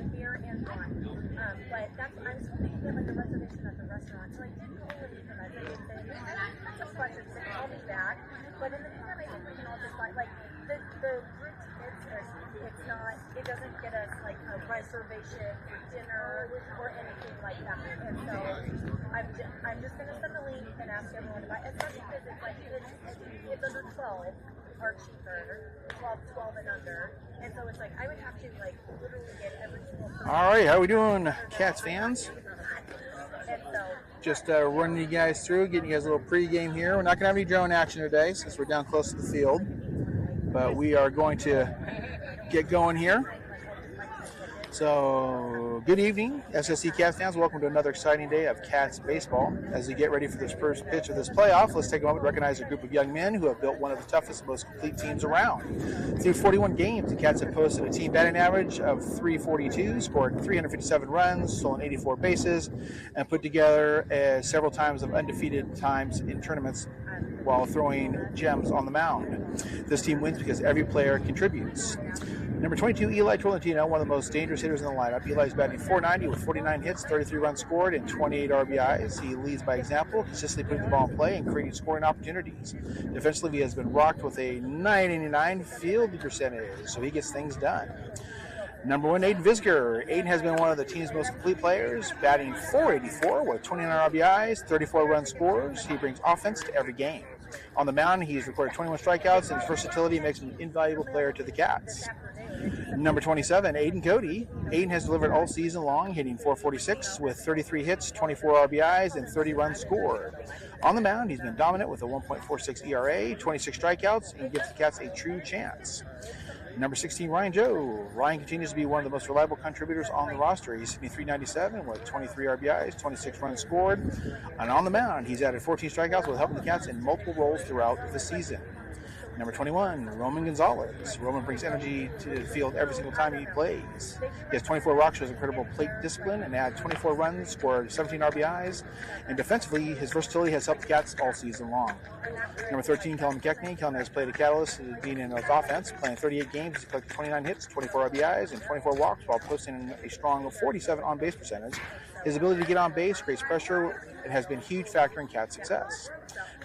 had beer and wine. But I was hoping to get like a reservation at the restaurant, so I didn't call and leave them. I did say, some questions and call me back. But in the meantime, I think we can all just like the group tickets. It doesn't get us like a reservation for dinner or anything like that. And so I'm just gonna send the link and ask everyone to buy, especially because it's like it's under 12 are cheaper, 12 and under. And so it's like I would have to like literally get every single person. All right, how we doing, Cats fans? And so Just running you guys through, getting you guys a little pregame here. We're not going to have any drone action today since we're down close to the field, but we are going to get going here. So, good evening, SSC Cats fans. Welcome to another exciting day of Cats baseball. As we get ready for this first pitch of this playoff, let's take a moment to recognize a group of young men who have built one of the toughest and most complete teams around. Through 41 games, the Cats have posted a team batting average of 342, scored 357 runs, stolen 84 bases, and put together several times of undefeated times in tournaments while throwing gems on the mound. This team wins because every player contributes. Number 22, Eli Tolentino, one of the most dangerous hitters in the lineup. Eli's batting .490 with 49 hits, 33 runs scored, and 28 RBIs. He leads by example, consistently putting the ball in play and creating scoring opportunities. Defensively, he has been rocked with a .989 field percentage, so he gets things done. Number 1, Aiden Visger. Aiden has been one of the team's most complete players, batting .484 with 29 RBIs, 34 runs scores. He brings offense to every game. On the mound, he's recorded 21 strikeouts, and his versatility makes him an invaluable player to the Cats. Number 27, Aiden Cody. Aiden has delivered all season long, hitting .446 with 33 hits, 24 RBIs, and 30 runs scored. On the mound, he's been dominant with a 1.46 ERA, 26 strikeouts, and gives the Cats a true chance. Number 16, Ryan Joe. Ryan continues to be one of the most reliable contributors on the roster. He's hitting .397 with 23 RBIs, 26 runs scored. And on the mound, he's added 14 strikeouts while helping the Cats in multiple roles throughout the season. Number 21, Roman Gonzalez. Roman brings energy to the field every single time he plays. He has 24 walks, shows incredible plate discipline, and had 24 runs, scored 17 RBIs. And defensively, his versatility has helped the Cats all season long. Number 13, Kellen McKechnie. Kellen has played a catalyst in being in his offense, playing 38 games. He's collected 29 hits, 24 RBIs, and 24 walks while posting a strong 47 on-base percentage. His ability to get on base creates pressure and has been a huge factor in Cats' success.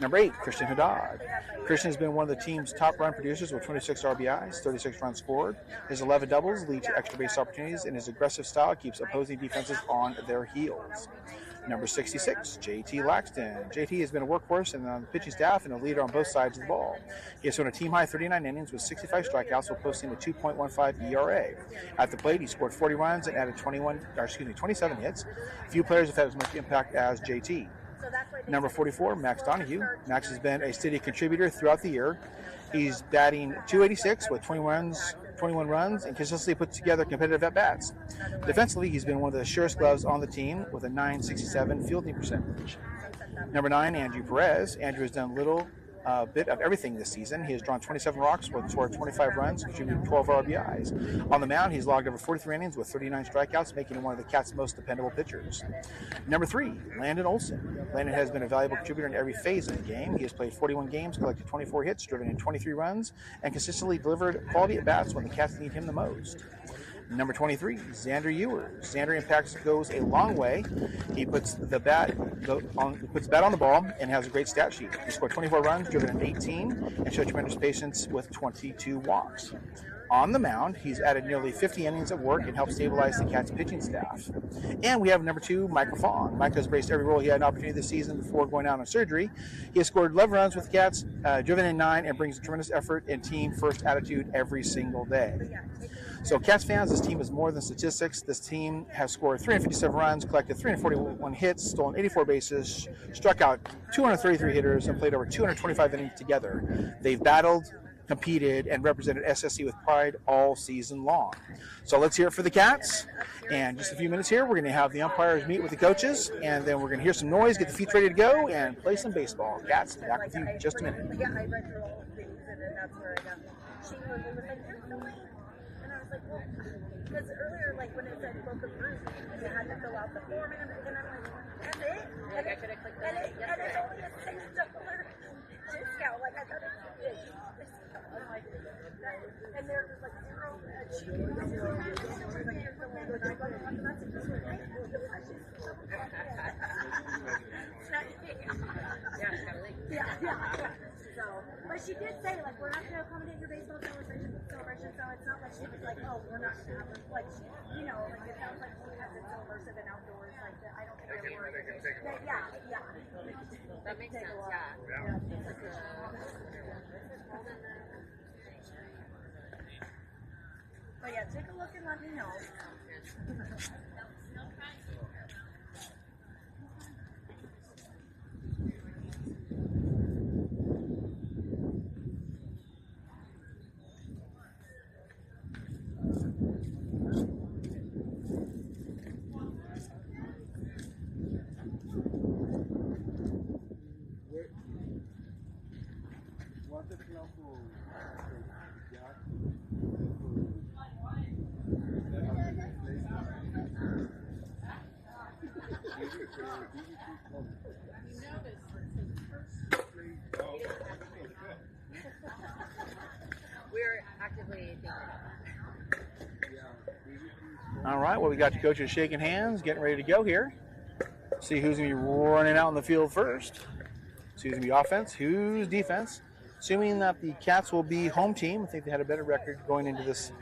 Number 8, Christian Haddad. Christian has been one of the team's top run producers with 26 RBIs, 36 runs scored. His 11 doubles lead to extra base opportunities, and his aggressive style keeps opposing defenses on their heels. Number 66, JT Laxton. JT has been a workhorse and on the pitching staff and a leader on both sides of the ball. He has thrown a team-high 39 innings with 65 strikeouts while posting a 2.15 ERA. At the plate, he scored 40 runs and added 27 hits. Few players have had as much impact as JT. Number 44, Max Donahue. Max has been a steady contributor throughout the year. He's batting .286 with 21 runs and consistently puts together competitive at-bats. Defensively, he's been one of the surest gloves on the team with a .967 fielding percentage. Number 9, Andrew Perez. Andrew has done a bit of everything this season. He has drawn 27 walks, scored 25 runs, contributed 12 RBIs. On the mound, he's logged over 43 innings with 39 strikeouts, making him one of the Cats' most dependable pitchers. Number 3, Landon Olson. Landon has been a valuable contributor in every phase of the game. He has played 41 games, collected 24 hits, driven in 23 runs, and consistently delivered quality at-bats when the Cats need him the most. Number 23, Xander Ewers. Xander impact goes a long way. He puts the bat on the ball and has a great stat sheet. He scored 24 runs, driven in 18, and showed tremendous patience with 22 walks. On the mound, he's added nearly 50 innings of work and helped stabilize the Cats' pitching staff. And we have number 2, Michael Fong. Mike has braced every role he had an opportunity this season before going out on surgery. He has scored 11 runs with the Cats, driven in 9, and brings a tremendous effort and team-first attitude every single day. So, Cats fans, this team is more than statistics. This team has scored 357 runs, collected 341 hits, stolen 84 bases, struck out 233 hitters, and played over 225 innings together. They've battled, competed, and represented SSC with pride all season long. So let's hear it for the Cats. And just a few minutes here, we're going to have the umpires meet with the coaches, and then we're going to hear some noise, get the feet ready to go, and play some baseball. Cats, back with you in just a minute. Yeah, I read through all the things, and then that's where I got. She was like, "There's no way." And I was like, "Well," because earlier, like when it said book of group, you had to fill out the form, and I'm like, "That's it?" Like I could have clicked on it and it's only a $6 discount. Like I thought it was big. I'm like, and there's like zero achievement. So, but she did say, like, we're not going to accommodate your baseball celebration, so it's not like she was like, oh, we're not going to have it. Like, you know, like, it sounds like she has it so immersive and outdoors, like, that I don't think they're worried. That makes sense, But yeah, take a look and let me know. We're actively thinking. All right, well, we got the coaches shaking hands, getting ready to go here. See who's going to be running out in the field first. See who's going to be offense, who's defense. Assuming that the Cats will be home team, I think they had a better record going into this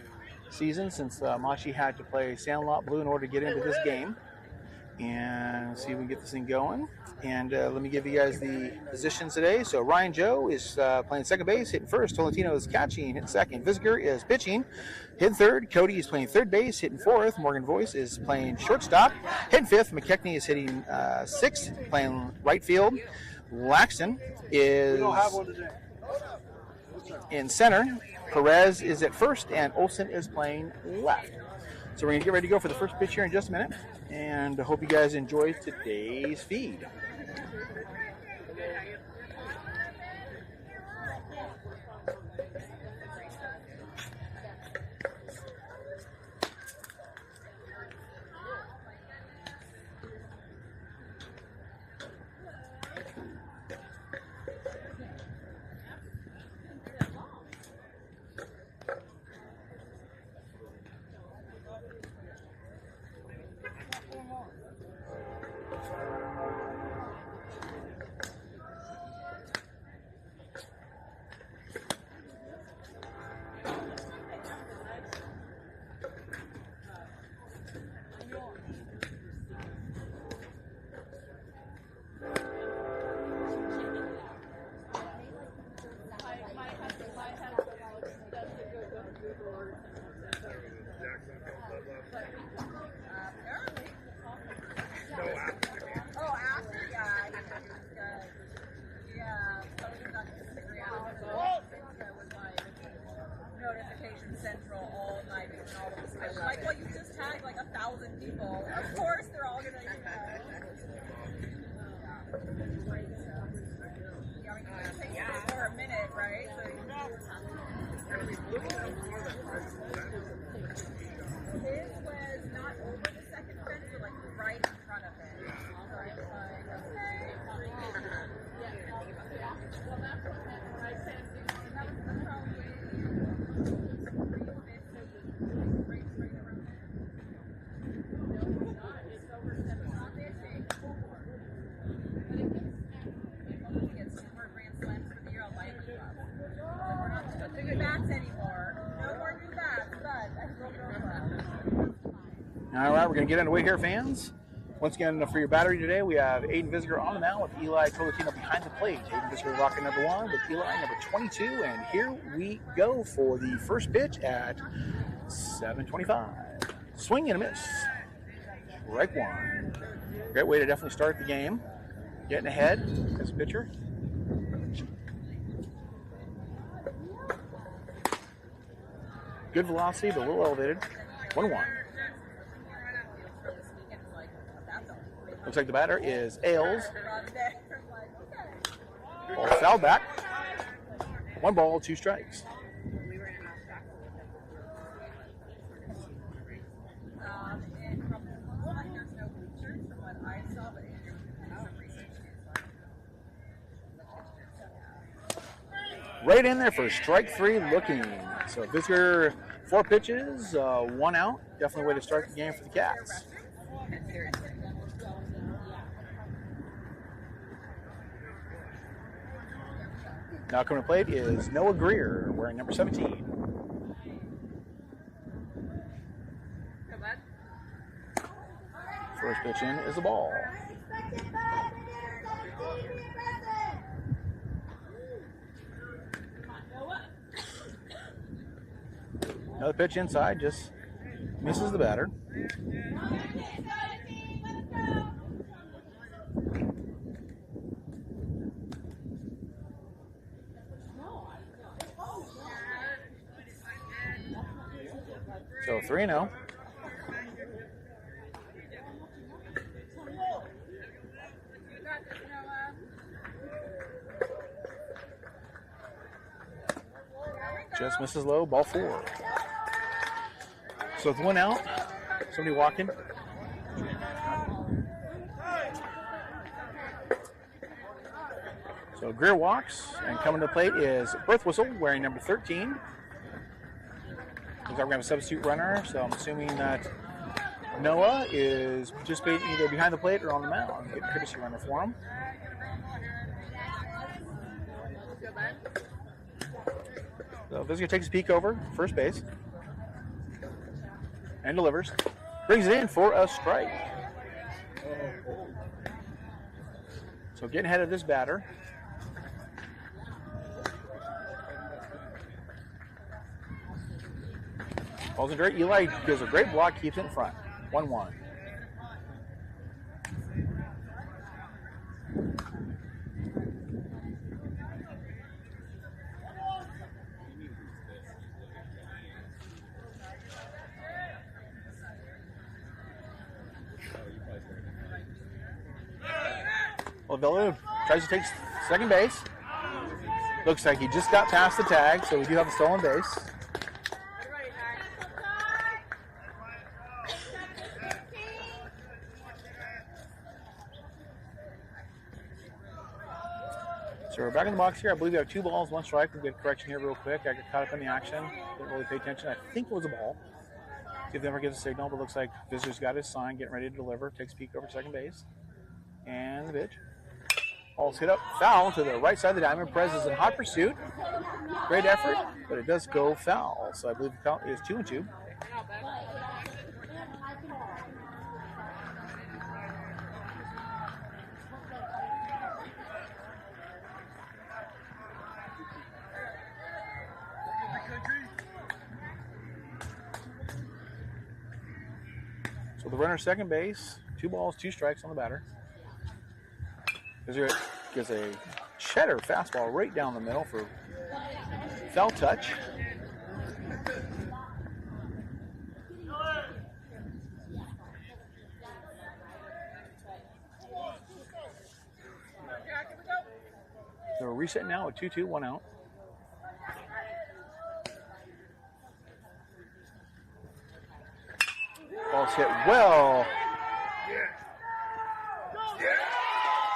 season since Machi had to play Sandlot Blue in order to get into this game. And see if we can get this thing going. And let me give you guys the positions today. So Ryan Joe is playing second base, hitting first. Tolentino is catching, hitting second. Visiger is pitching, hitting third. Cody is playing third base, hitting fourth. Morgan Voice is playing shortstop, hitting fifth. McKechnie is hitting sixth, playing right field. Laxton is in center. Perez is at first, and Olsen is playing left. So we're going to get ready to go for the first pitch here in just a minute. And I hope you guys enjoy today's feed. Notification Central all night and all of this. Like, well, you just tagged like 1,000 people. Of course, they're all gonna. Yeah, I mean, it takes for a minute, right? So his was not over the second fence, but like right in front of it. So I was like, okay. Well, that's what I said. That was probably. All right, we're going to get underway here, fans. Once again, for your battery today, we have Aiden Visiger on the mound with Eli Tolentino behind the plate. Aiden Visiger rocking number 1 with Eli number 22. And here we go for the first pitch at 7:25. Swing and a miss. Strike 1. Great way to definitely start the game. Getting ahead as a pitcher. Good velocity, but a little elevated. 1-1. Looks like the batter is Ailes. Ball fouled back. 1 ball, 2 strikes. Right in there for strike 3 looking. So Visiger 4 pitches, 1 out. Definitely a way to start the game for the Cats. Now coming to plate is Noah Greer, wearing number 17. Go, bud. First pitch in is the ball. Another pitch inside, just misses the batter. So 3-0. Just misses low, ball 4. So with 1 out, somebody walking. So Greer walks, and coming to the plate is Birth Whistle, wearing number 13. Looks like we're going to have a substitute runner, so I'm assuming that Noah is participating either behind the plate or on the mound. Get a courtesy runner for him. Go, bud. So Visitor takes a peek over, first base, and delivers. Brings it in for a strike. So getting ahead of this batter. Balls in dirt. Eli gives a great block, keeps it in front. 1-1. Well, Villa tries to take second base. Looks like he just got past the tag, so we do have a stolen base. So we're back in the box here. I believe we have 2 balls, 1 strike. We'll get a correction here real quick. I got caught up in the action. Didn't really pay attention. I think it was a ball. See if they ever gives a signal, but looks like Visitor's got his sign, getting ready to deliver. Takes a peek over second base. And the pitch. Ball's hit up foul to the right side of the diamond. Perez is in hot pursuit. Great effort, but it does go foul. So I believe the count is 2-2. So the runner second base, 2 balls, 2 strikes on the batter. Visitor gets a cheddar fastball right down the middle for foul touch. So we're resetting now at 2-2, 1 out. Ball's hit well.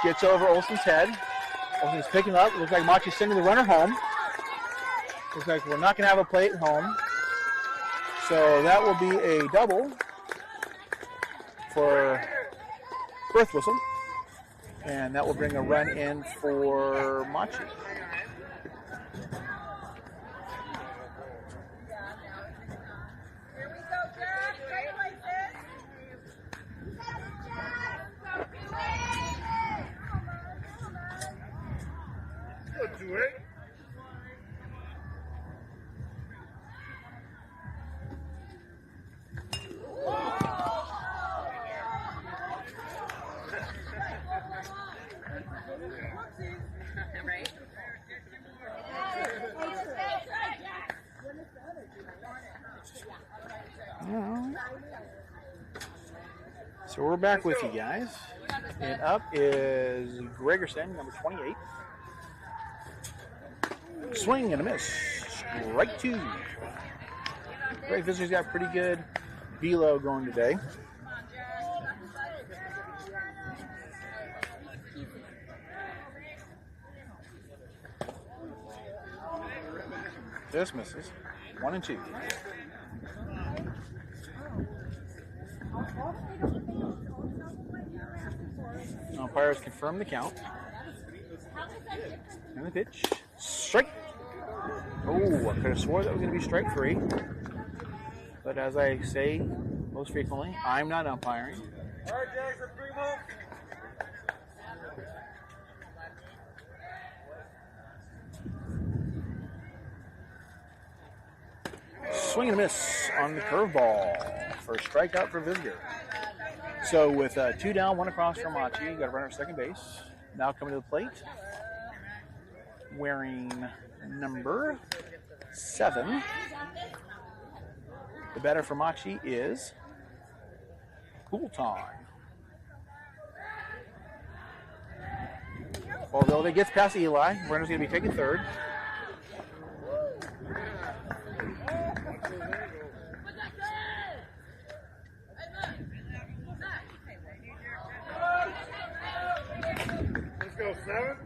Gets over Olsen's head. Olsen's picking up. Looks like Machi's sending the runner home. Looks like we're not going to have a plate at home. So that will be a double for Birth Whistle. And that will bring a run in for Machi. So we're back with you guys. And up is Gregerson, number 28. Swing and a miss. Strike 2. Great Visitor's got pretty good velo going today. This misses. 1-2. Umpires confirm the count. And the pitch Strike. Oh, I could have swore that was going to be strike 3. But as I say most frequently, I'm not umpiring. All right, Jackson, 3 more. Swing and a miss on the curveball for a strikeout for Visger. So with 2 down, 1 across for Machi, you got a runner at second base. Now coming to the plate, wearing number 7. The batter for Machi is Coulton. Although it gets past Eli, runner's going to be taking third. Let's go, 7.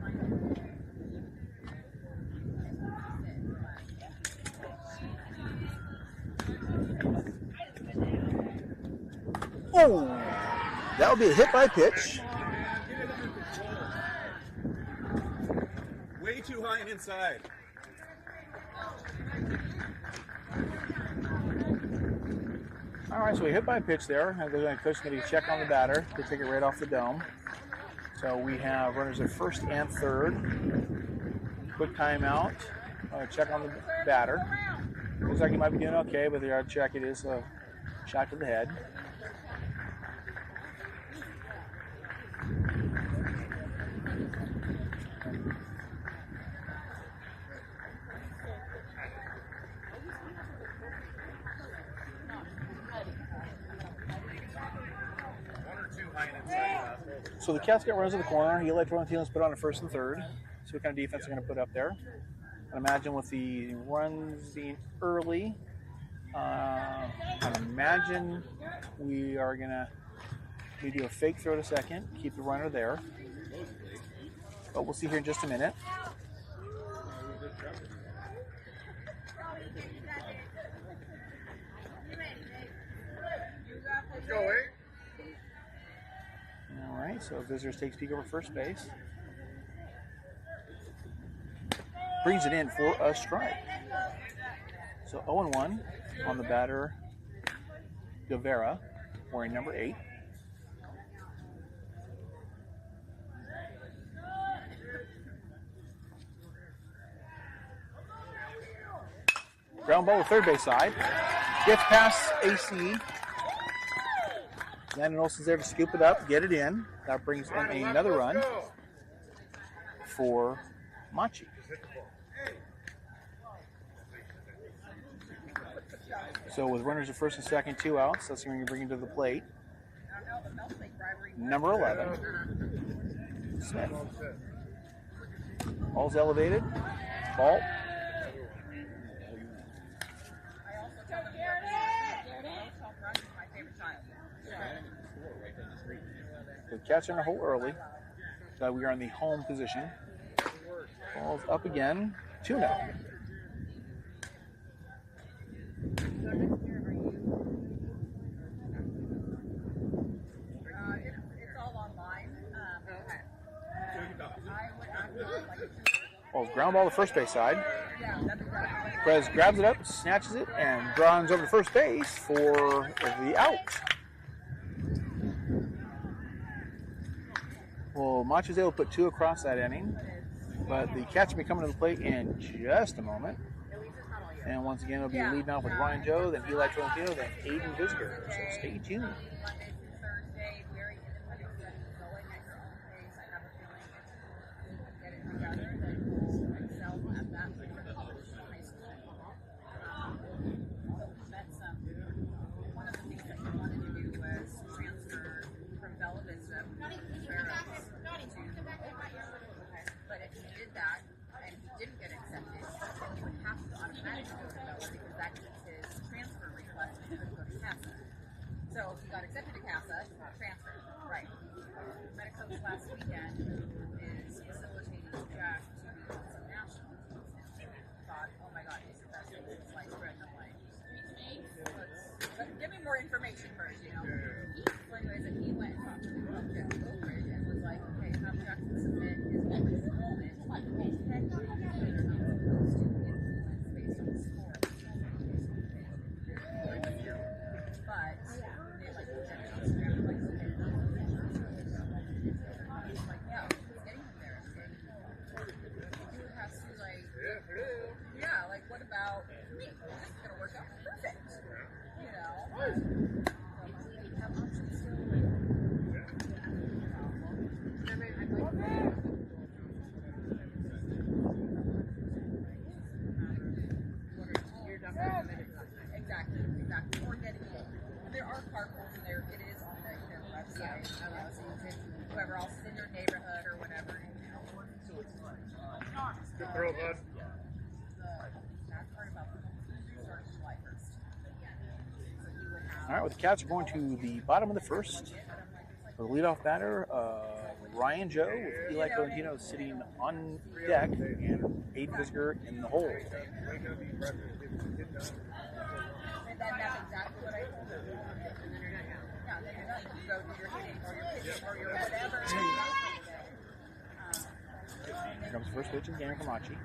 Oh, that'll be a hit by pitch. Way too high and inside. All right, so we hit by a pitch there. And the coach is going to check on the batter to take it right off the dome. So we have runners at first and third. Quick timeout. Check on the batter. Looks like he might be doing okay, but the yard check, it is a shot to the head. So the Cats got runners in the corner. He let Valentino's put on a first and third. See what kind of defense they're going to put up there. I imagine with the runs being early, I imagine we are going to do a fake throw to second, keep the runner there. But we'll see here in just a minute. Let's go, 8. All right, so Visitors takes peek over first base. Brings it in for a strike. So 0-1 on the batter, Guevara, wearing number 8. Ground ball to third base side. Gets past AC. Landon Olsen's there to scoop it up, get it in. That brings in another run for Machi. So with runners at first and second, 2 outs, that's going to bring him to the plate. Number 11, Smith. Ball's elevated. Ball. The Cats are in a hole early. So we are in the home position. Ball's up again. 2-0. It's all online. Ball's ground ball to first base side. Perez grabs it up, snatches it, and runs over to first base for the out. Well, Machi's able to put 2 across that inning, but the Cats will be coming to the plate in just a moment. And once again, it'll be leading off with Ryan Joe, then Eli Tolentino, then Aiden Visger. So stay tuned. So he got accepted to CASA, transferred. Right. Met a coach last weekend who is facilitating Jack to become some national teams. And thought, oh my God, he's the best thing since sliced bread. And I'm like, but give me more information first, you know. So anyways, and he went and talked to Jeff Oakridge and was like, okay, have Jackson submit his enrollment. Yeah, I don't know. So you could, whoever else is in your neighborhood or whatever. Good throw, bud. That's part about the starting July 1st. So you would have. All right, with the Cats, we're going to the bottom of the first. For the leadoff batter, Ryan Joe with Eli Tolentino sitting on deck and Aiden Visger in the hole. And then that's exactly what I told them. Yeah, then you're done. You go do your hitting or your pitching or your whatever. Here comes the first pitch of the game for Machi.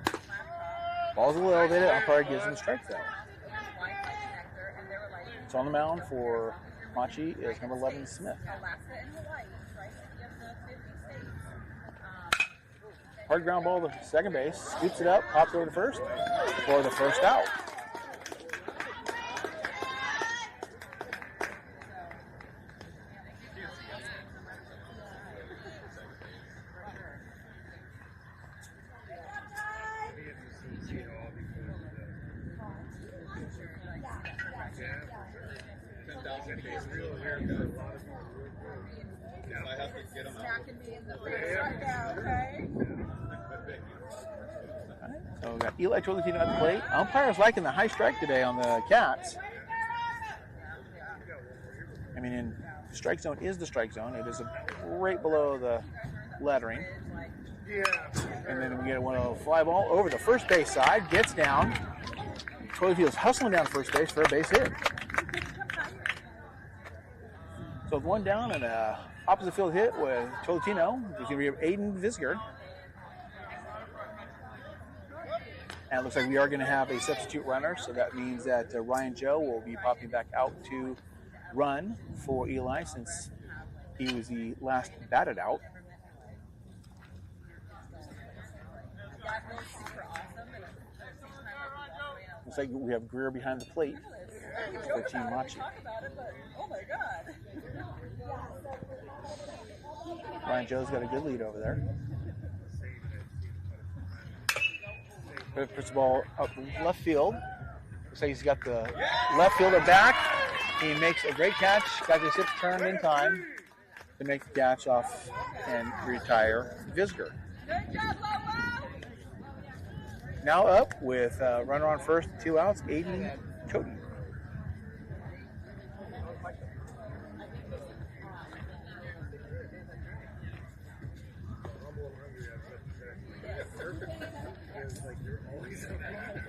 Ball's a little elevated. Umpire gives him a strike though. So on the mound for Machi is number 11, Smith. Hard ground ball to second base. Scoops it up, pops over to first for the first out. So we got Eli Tolentino at the plate. Umpire's liking the high strike today on the Cats. I mean, in strike zone is the strike zone. It is right below the lettering. And then we get a fly ball over the first base side. Gets down. Tolentino's hustling down first base for a base hit. So with one down and a opposite field hit with Tolentino, there's going to be Aiden Visger. And it looks like we are going to have a substitute runner, so that means that Ryan Joe will be popping back out to run for Eli since he was the last batted out. Looks like we have Greer behind the plate for Team Machi. Ryan Joe's got a good lead over there. Puts the ball up left field. Looks like he's got the left fielder back. He makes a great catch. Got his hips turned in time to make the catch off and retire Visger. Good job, Lobo! Now up with runner on first, 2 outs, Aiden Coten.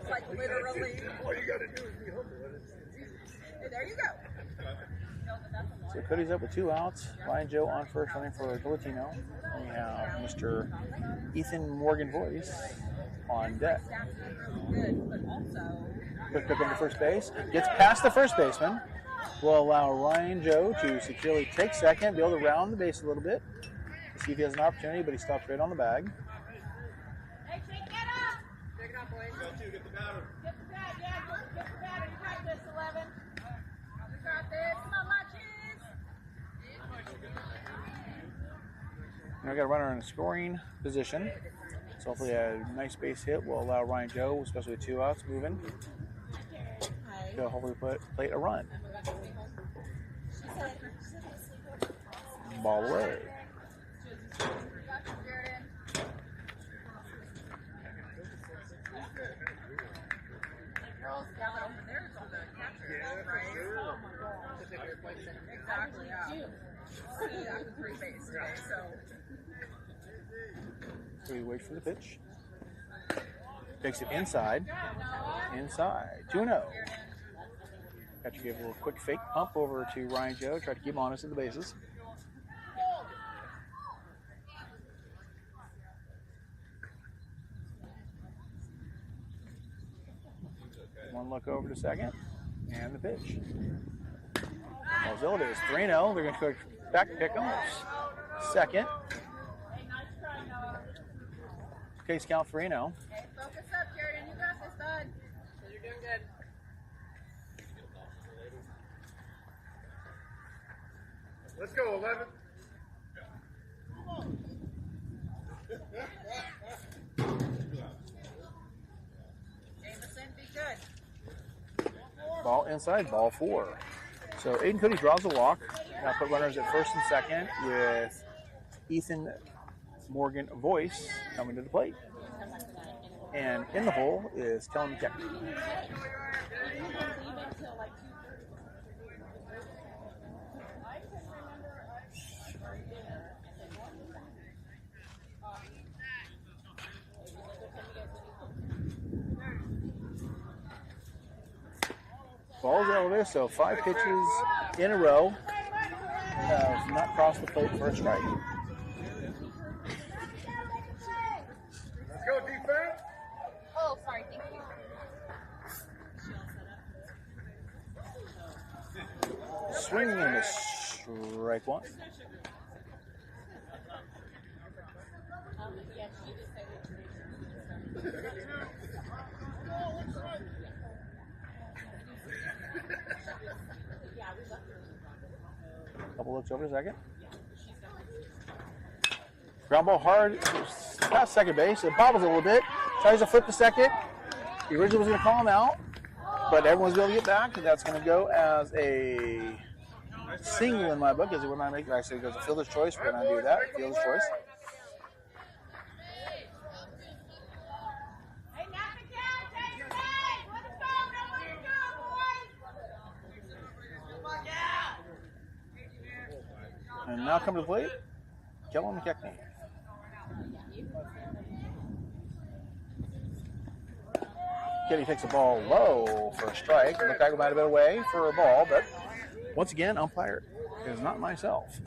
Like literally. All you got to do is be humble. There you go. So Cody's up with 2 outs. Ryan Joe on first, running for Tolentino. We have Mr. Ethan Morgan Voice on deck. Quick pick up to first base. Gets past the first baseman. Will allow Ryan Joe to securely take second, be able to round the base a little bit to see if he has an opportunity, but he stops right on the bag. Hey, take that up! Take it up, boys. Go to get the batter. Get the bat, yeah, get the batter. You got this, 11. You got this. Come on, Matches. Now we got a runner in a scoring position. So hopefully a nice base hit will allow Ryan Joe, especially with 2 outs, moving. To hopefully plate a run. Ball away. Exactly, yeah. Free base today, so. So he waits for the pitch. Takes it inside. Inside. 2-0. Got to give a little quick fake pump over to Ryan Joe. Try to keep him honest at the bases. One look over to second. And the pitch. Mozilla is 3-0. They're going to go back pick him. Second. Case count 3-0. Hey, focus up, Jordan. You got this, bud. You're doing good. Let's go, 11. Jameson, be good. Ball inside, ball 4. So Aiden Cody draws a walk. Now put runners at first and second with Ethan Morgan Voice coming to the plate. And in the hole is Kellen McKechnie. Ball's elevated, so 5 pitches in a row have not crossed the plate for a strike. Let's go, defense. Oh, sorry, thank you. Swinging and a strike one. Couple looks over to second. Ground ball hard past second base. It bobbles a little bit. Tries to flip to second. He originally was going to call him out, but everyone's going to get back. And that's going to go as a single in my book. As we're not making, actually, it goes a fielder's choice. We're going to do that. Fielder's choice. And now come to the plate, Kellen McKechnie. Kenny takes the ball low for a strike. Looked like it might have been away for a ball, but once again, umpire is not myself.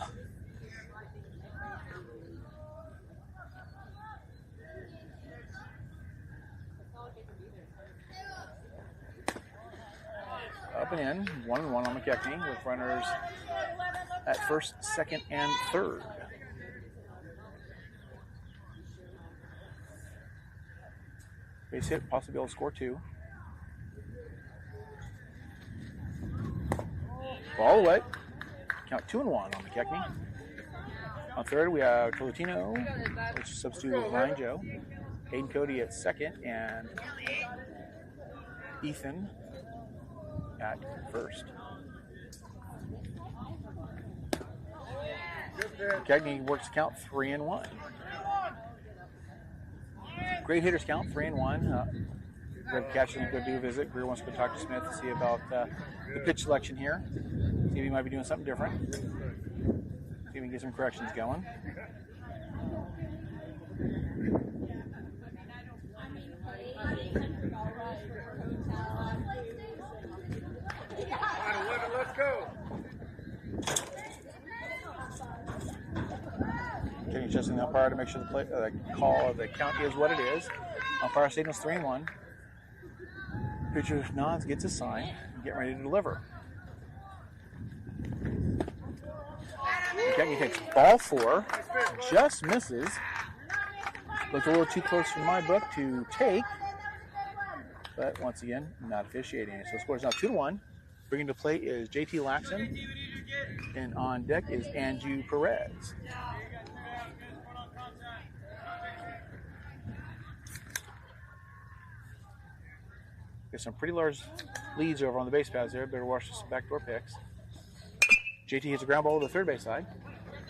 Up and in, 1-1 on McKechnie with runners at first, second, and third. Base hit, possibly able to score 2. Ball away. Count 2-1 on McKechnie. On third, we have Tolentino, which is substituted with Ryan Joe. Hayden Cody at second, and Ethan at first. McKechnie works count 3-1. Great hitters count 3-1. Greg Catching go do a visit. Greer wants to go talk to Smith to see about the pitch selection here. See if he might be doing something different. See if we can get some corrections going. Line 11, let's go. Getting adjusting the umpire to make sure the call of the count is what it is. Umpire signals 3-1. Pitcher nods, gets a sign, get ready to deliver. McKechnie takes ball 4, just misses. Looked a little too close for my book to take, but once again, not officiating. So the score is now 2-1. Bringing to play is JT Laxon, and on deck is Anju Perez. There's some pretty large leads over on the base paths there. Better watch some backdoor picks. JT hits a ground ball to the third base side.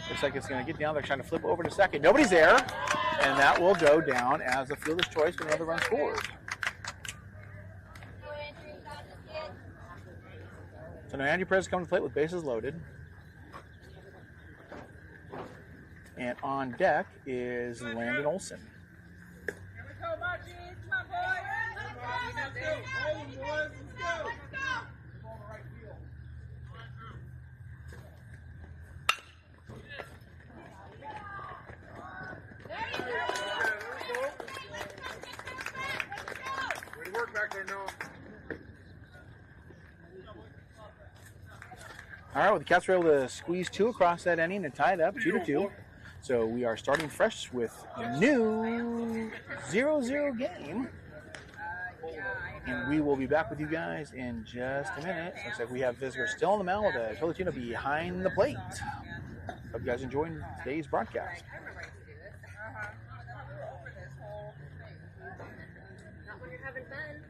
Looks like it's going to get down. They're trying to flip over to second. Nobody's there, and that will go down as a fielder's choice with another run scored. So now Andy Perez coming to the plate with bases loaded. And on deck is Landon Olson. Here we go, Margie. Come on, boys. Let's go. Hold them, boys. Let's go. Way to work back there, Noah. All right, well, the Cats were able to squeeze 2 across that inning and tie it up 2-2. So we are starting fresh with a new 0-0 game. And we will be back with you guys in just a minute. Looks like we have visitors still on the mound with Tolentino behind the plate. Hope you guys enjoying today's broadcast. Not when you're having fun.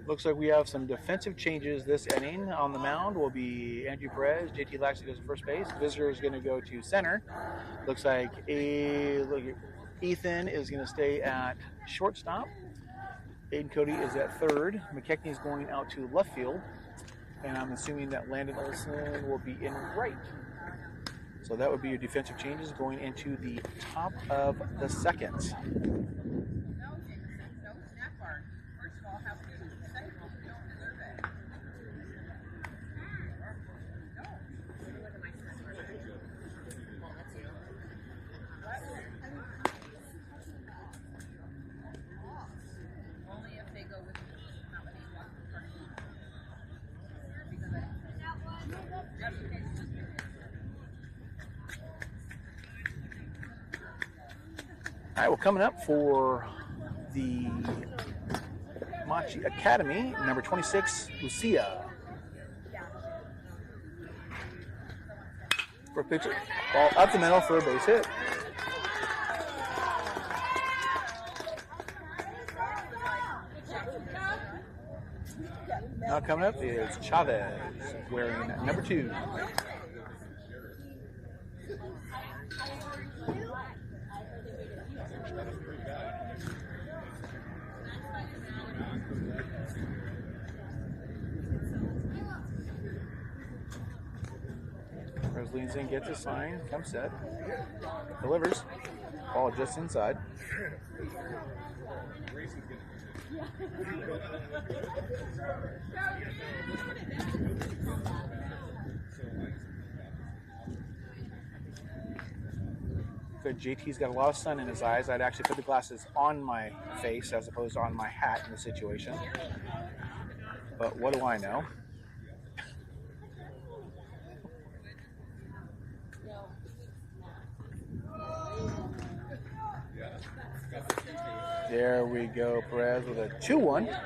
Looks like we have some defensive changes this inning. On the mound will be Andrew Perez. JT Laxey goes to first base. Visitor is going to go to center. Looks like Ethan is going to stay at shortstop. Aiden Cody is at third. McKechnie is going out to left field. And I'm assuming that Landon Olson will be in right. So that would be your defensive changes going into the top of the second. All right, well, coming up for the Machi Academy, number 26, Lucia. For a pitcher, ball up the middle for a base hit. Now coming up is Chavez, wearing number 2. Perez leans in, gets a sign, comes set, delivers, ball just inside. Good, JT's got a lot of sun in his eyes. I'd actually put the glasses on my face as opposed to on my hat in the situation. But what do I know? There we go, Perez with a 2-1.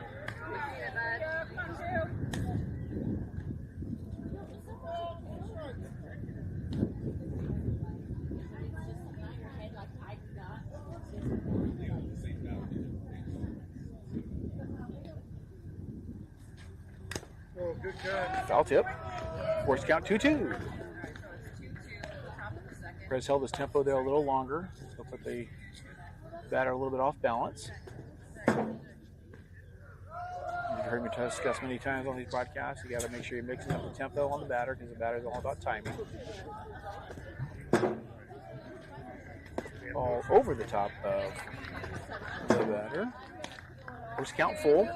Oh, good catch. Foul tip. Force count 2-2. Perez held his tempo there a little longer. Looks like the batter a little bit off balance. You've heard me discuss many times on these broadcasts. You got to make sure you're mixing up the tempo on the batter because the batter is all about timing. All over the top of the batter. First count full.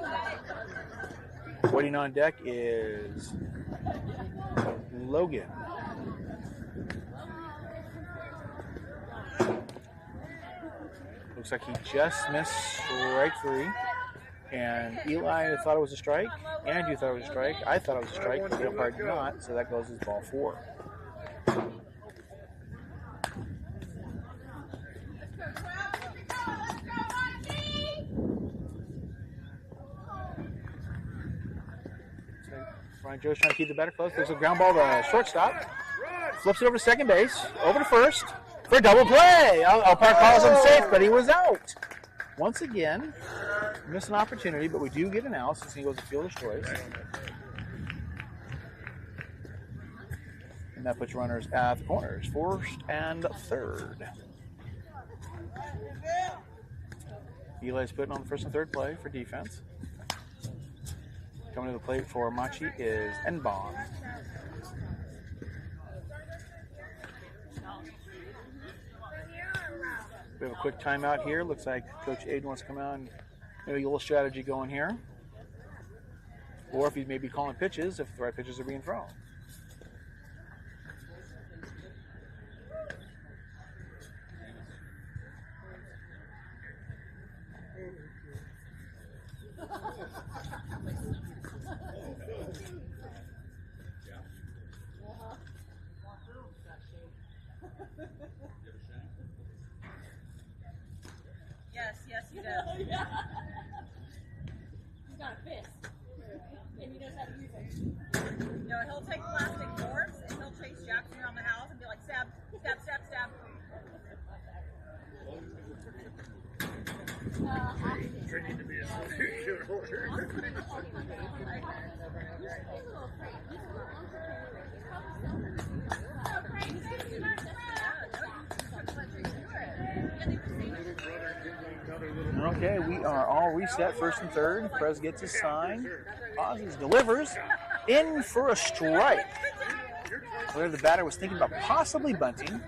Waiting on deck is Logan. Looks like he just missed strike 3. And Eli thought it was a strike. Andrew thought it was a strike. I thought it was a strike, but the umpire did not, so that goes as ball 4. Ryan Joe's trying to keep the batter close. There's a ground ball to shortstop. Flips it over to second base. Over to first for a double play. Umpire calls him safe, but he was out. Once again, missed an opportunity, but we do get an out since he goes to fielder's choice. And that puts runners at the corners, first and third. Eli's putting on the first and third play for defense. Coming to the plate for Machi is Enbon. We have a quick timeout here. Looks like Coach Aiden wants to come out and maybe a little strategy going here. Or if he's maybe calling pitches, if the right pitches are being thrown. Yes, he does. He's got a fist. And he knows how to use it. You know, he'll take plastic boards and he'll chase Jackson around the house and be like, stab, stab, stab, stab. Training to be a security order. Okay, we are all reset, first and third. Prez gets his sign, pauses, delivers, in for a strike. Where the batter was thinking about possibly bunting.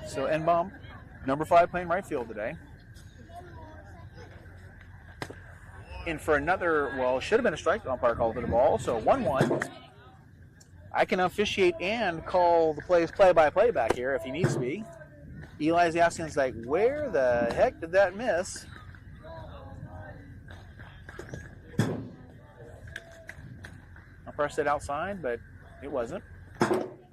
So Enbaum, number 5, playing right field today. In for another, well, should have been a strike. The umpire called it a ball, so 1-1. I can officiate and call the plays play-by-play back here if he needs to be. Eli's asking, like, where the heck did that miss? Umpire said outside, but it wasn't.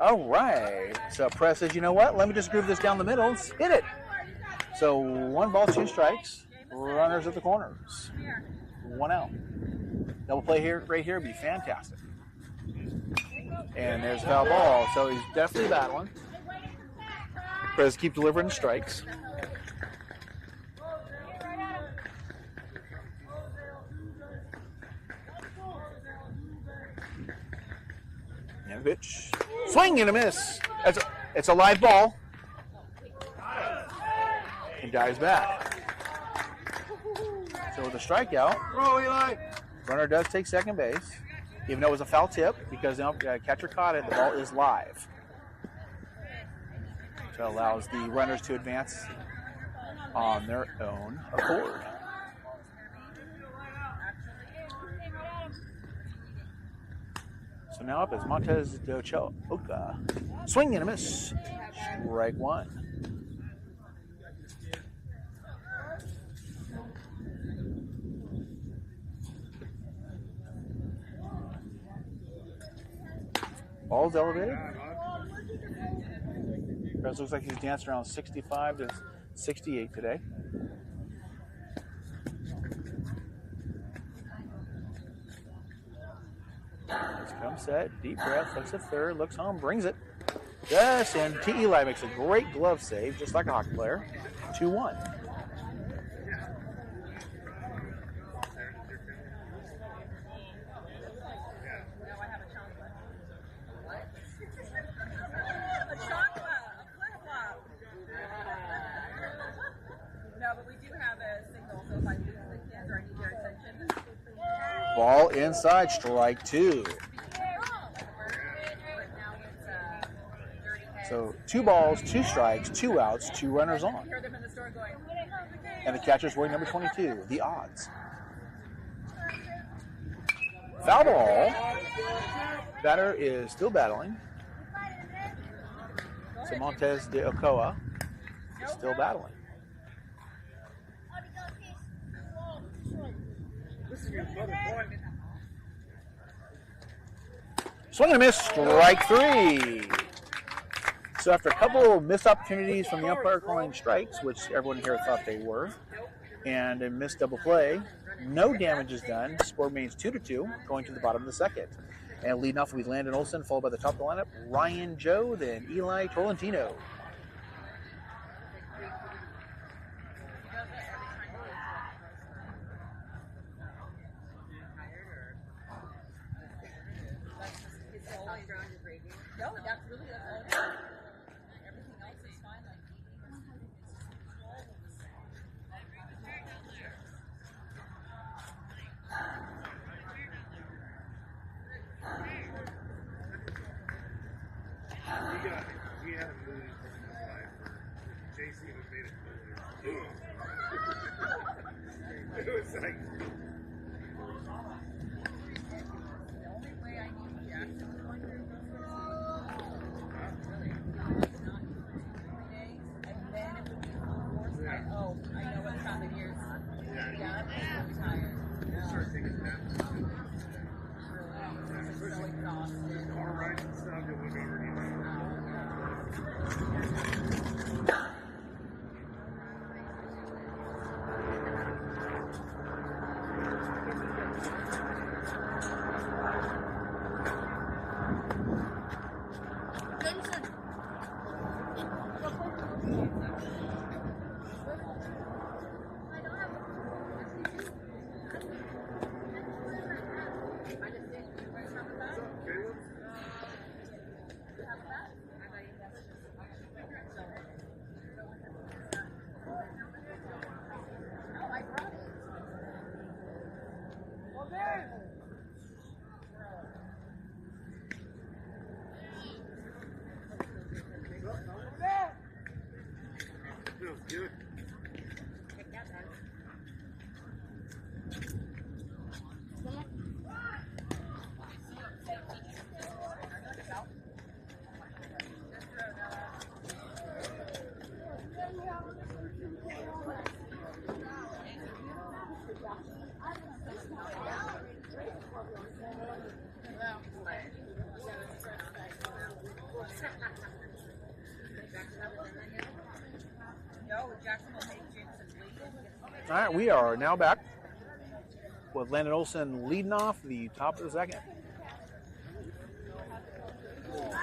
All right. So Press says, you know what? Let me just groove this down the middle. Hit it. So 1 ball, 2 strikes. Runners at the corners. 1 out. Double play here, right here, would be fantastic. And there's a foul ball. So he's definitely battling. Prez keep delivering strikes. And pitch. Swing and a miss. It's a live ball. He dives back. So with a strikeout, runner does take second base. Even though it was a foul tip, because the catcher caught it, the ball is live. So it allows the runners to advance on their own accord. So now up is Montez de Oca. Swing and a miss. Strike 1. Ball's elevated. Prez looks like he's dancing around 65 to 68 today. Let's come set, deep breath, looks at third, looks home, brings it. Yes, and T. Eli makes a great glove save, just like a hockey player. 2-1. Ball inside, strike 2. So 2 balls, 2 strikes, 2 outs, 2 runners on. And the catcher's wearing number 22, the odds. Foul ball. Batter is still battling. So Montez de Ocoa is still battling. Swing and a miss, strike 3. So after a couple of missed opportunities from the umpire calling strikes, which everyone here thought they were, and a missed double play, no damage is done. Score remains 2-2, going to the bottom of the second. And leading off will be Landon Olson, followed by the top of the lineup, Ryan Joe, then Eli Tolentino. No, that's really all it is. Everything else is fine. Like We had to lose Casey even made it cooler. It was like, The only way I knew Jackson was going through was really not even for 2 days, and then it would be full force. Like, oh, I know what's happened here. Yeah, I'm really tired. start taking naps. Really, so exhausted. Car rides and stuff, it was already feels good. All right, we are now back with Landon Olson leading off the top of the second.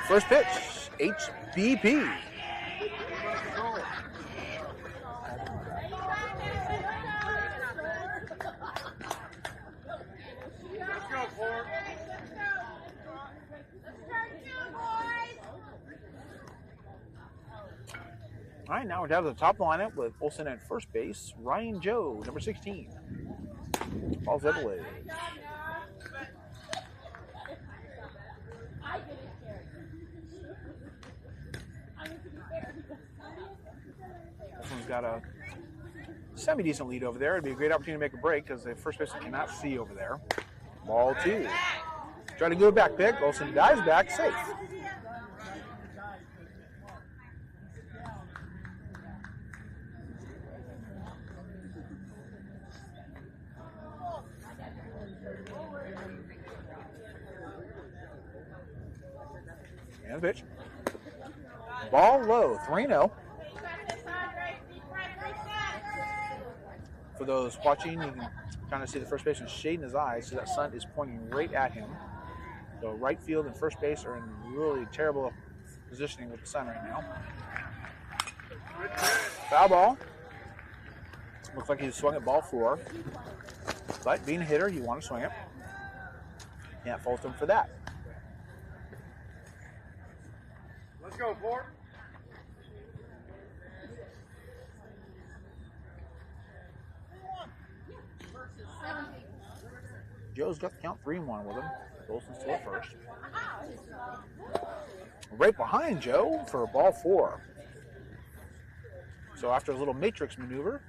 First pitch, HBP. Let's go, Ford. All right, now we're down to the top lineup with Olson at first base, Ryan Joe, number 16. Ball's at the leg. This one's got a semi-decent lead over there. It'd be a great opportunity to make a break because the first baseman cannot see over there. Ball 2. Try to go back pick. Olson dives back, safe. And the pitch. Ball low, 3-0. For those watching, you can kind of see the first baseman shading his eyes, so that sun is pointing right at him. So right field and first base are in really terrible positioning with the sun right now. Foul ball. Looks like he swung at ball 4. But being a hitter, you want to swing it. Can't fault him for that. Let's go, Ford. Joe's got the count 3-1 with him. Olson's still at first. Right behind Joe for ball 4. So after a little matrix maneuver,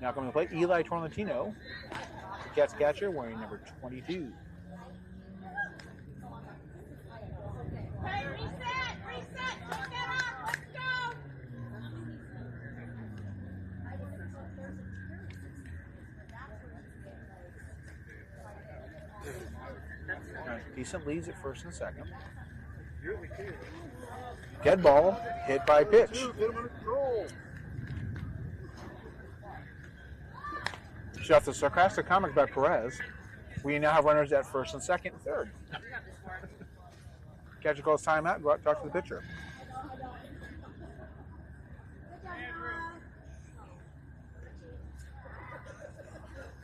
now coming to play, Eli Torlantino, the Cats catcher, wearing number 22. Hey, reset, don't get up, let's go. Decent leads at first and second. Dead ball, hit by pitch. Shot the sarcastic comment by Perez. We now have runners at first and second and third. Catcher calls timeout, go out and talk to the pitcher.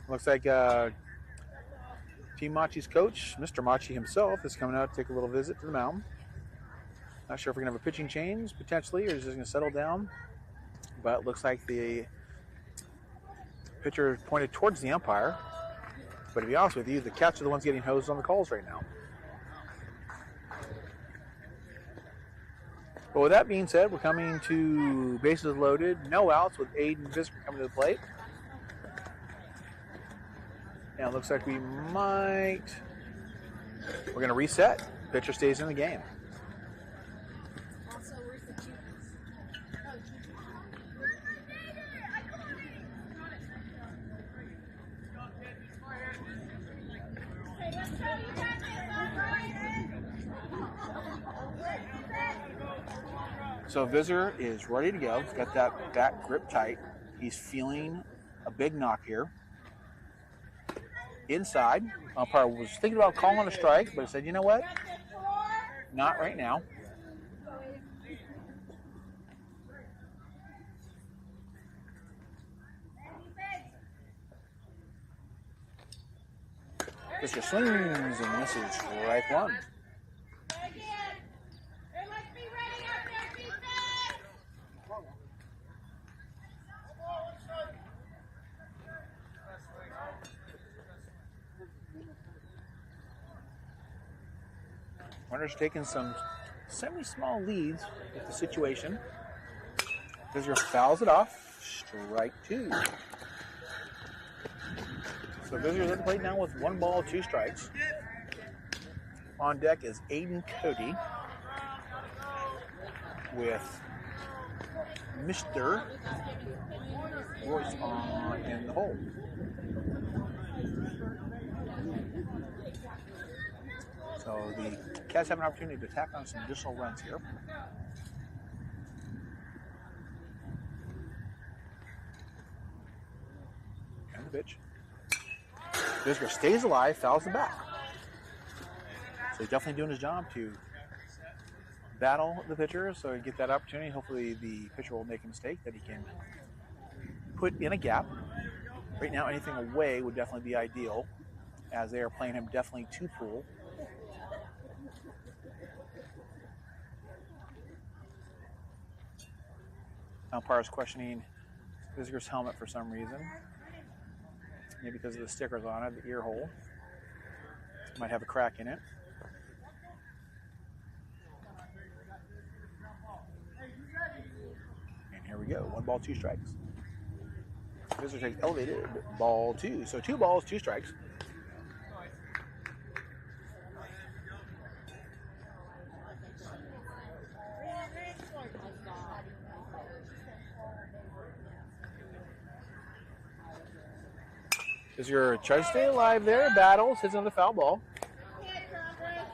Looks like Team Machi's coach, Mr. Machi himself, is coming out to take a little visit to the mound. Not sure if we're going to have a pitching change, potentially, or is just going to settle down. But it looks like the pitcher pointed towards the umpire. But to be honest with you, the Cats are the ones getting hosed on the calls right now. But with that being said, we're coming to bases loaded, no outs with Aiden Fisker coming to the plate. And it looks like we're going to reset. Pitcher stays in the game. Also, where's the cuties? Hey, let's go. You got this, all right? So Visser is ready to go. He's got that bat grip tight. He's feeling a big knock here. Inside, umpire was thinking about calling a strike, but he said, you know what? Not right now. Visser swings and misses strike one. Runners taking some semi-small leads with the situation. Visser fouls it off. Strike two. So Visser's at the plate now with 1 ball, 2 strikes. On deck is Aiden Cody with Mr. Royce in the hole. So the Cats have an opportunity to tack on some additional runs here. And the pitch. Visser stays alive, fouls the bat. So he's definitely doing his job to battle the pitcher, so he get that opportunity. Hopefully the pitcher will make a mistake that he can put in a gap. Right now, anything away would definitely be ideal, as they are playing him definitely to pull. Umpire's questioning Visser's helmet for some reason. Maybe because of the stickers on it, the ear hole. Might have a crack in it. And here we go. 1 ball, 2 strikes. Visser takes elevated. Ball 2. So 2 balls, 2 strikes. Visser tries to stay alive there. Battles. Hits another foul ball.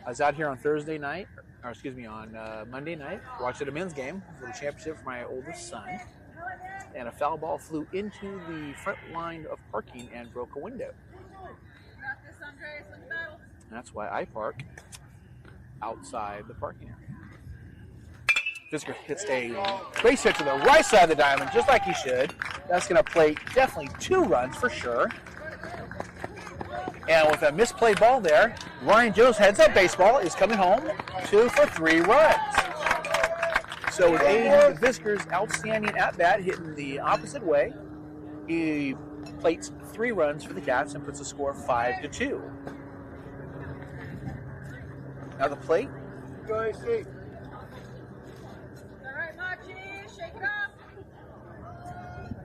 I was out here on Thursday night, or excuse me, on Monday night. Watched a men's game for the championship for my oldest son. And a foul ball flew into the front line of parking and broke a window. That's why I park outside the parking area. Visser hits a base hit to the right side of the diamond, just like he should. That's going to play definitely 2 runs for sure. And with a misplayed ball there, Ryan Joe's heads-up baseball is coming home 2 for 3 runs. So with Aiden Visser's outstanding at-bat hitting the opposite way, he plates 3 runs for the Cats and puts the score 5-2. Now the plate. Go ahead, Steve. All right, Machi, shake it off.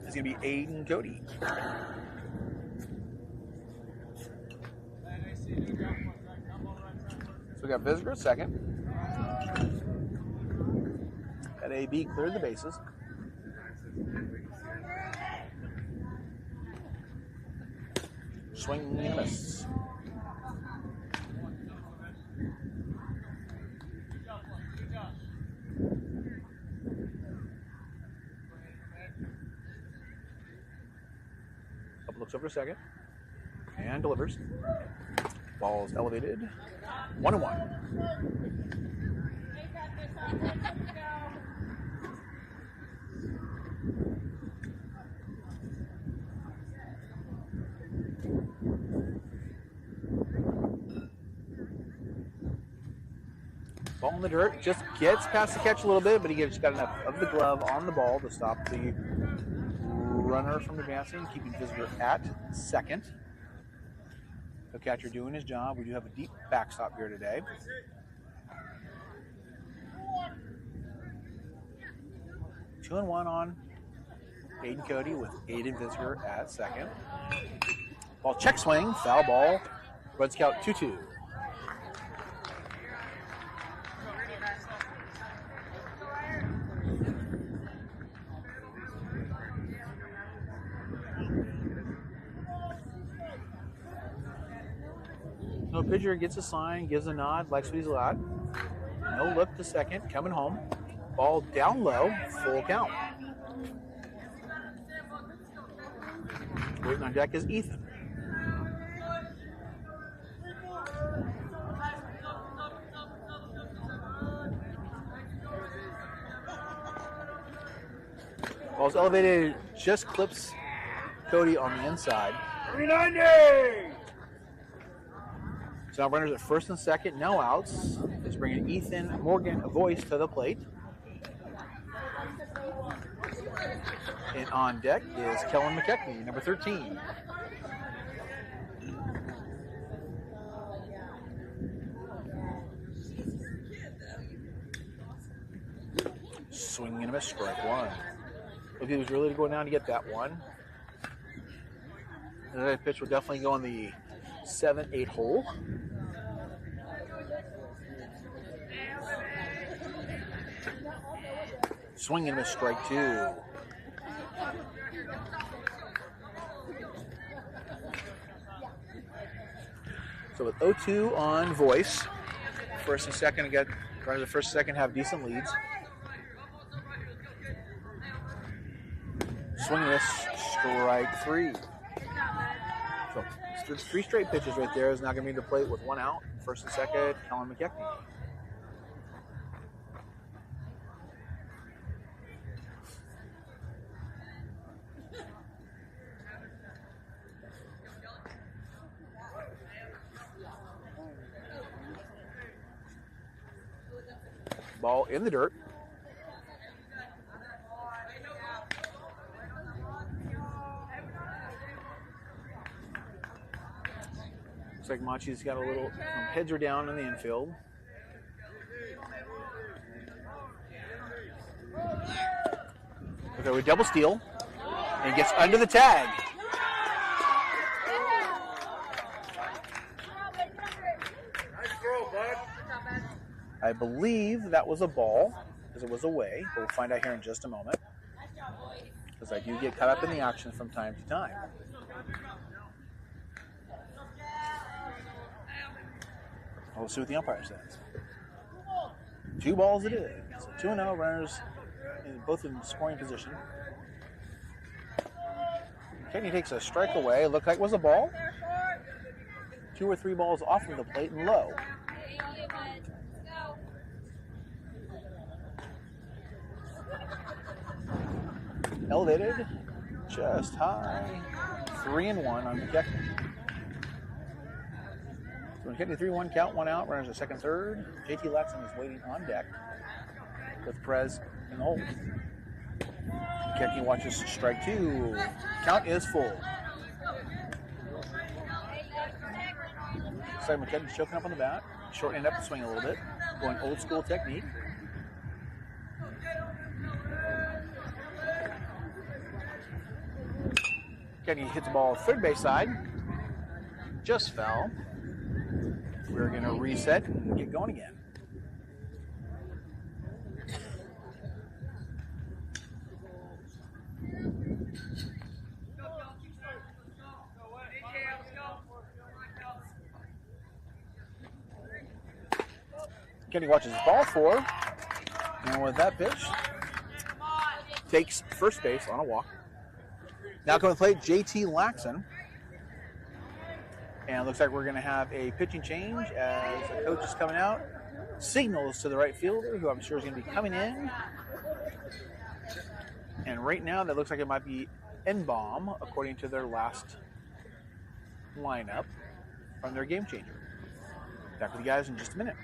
It's going to be Aiden Cody. So we got Visser at second. At AB cleared the bases. Swing and a miss. Up looks over a second and delivers. Ball's elevated. 1-1. Ball in the dirt, just gets past the catch a little bit, but he just got enough of the glove on the ball to stop the runner from advancing, keeping Visser at second. The catcher doing his job. We do have a deep backstop here today. 2-1 on Aiden Cody with Aiden Visitor at second. Ball check swing, foul ball. Red Scout 2-2. No pitcher gets a sign, gives a nod, likes what he's got. No look to second, coming home. Ball down low, full count. Waiting on deck is Ethan. Ball's elevated, just clips Cody on the inside. 390! So now runners at first and second, no outs. It's bringing Ethan Morgan Voice to the plate. And on deck is Kellen McKechnie, number 13. Swinging and a miss, strike one. Look, he was really going down to get that one. And that pitch will definitely go on the 7-8 hole. Swing and a miss, strike two. So with 0-2 on Voice, first and second get the first and second have decent leads. Swing and a miss, strike three. So three straight pitches right there. Is now going to be the plate with one out. First and second, Kellen McKechnie. Ball in the dirt. Looks like Machi's got a little, heads are down in the infield. Okay, we double steal. And gets under the tag. Nice throw, bud. I believe that was a ball, because it was away, but we'll find out here in just a moment. Because I do get caught up in the action from time to time. We'll see what the umpire says. 2 balls it is. So 2-0, runners both in scoring position. Kenny takes a strike away. Looked like it was a ball. 2 or 3 balls off of the plate and low. Elevated, just high. 3-1 on McKechnie. So McKechnie 3-1 count, 1 out. Runners at second, third. JT Laxton is waiting on deck with Perez in the hole. McKechnie watches strike 2. Count is full. So McKechnie's choking up on the bat, shortening up the swing a little bit, going old school technique. McKechnie hits the ball third base side, just foul. We're going to reset and get going again. McKechnie watches ball 4, and with that pitch, takes first base on a walk. Now coming to play, JT Laxton. And it looks like we're going to have a pitching change as the coach is coming out. Signals to the right fielder, who I'm sure is going to be coming in. And right now, that looks like it might be Enbaum, according to their last lineup from their game changer. Back with you guys in just a minute.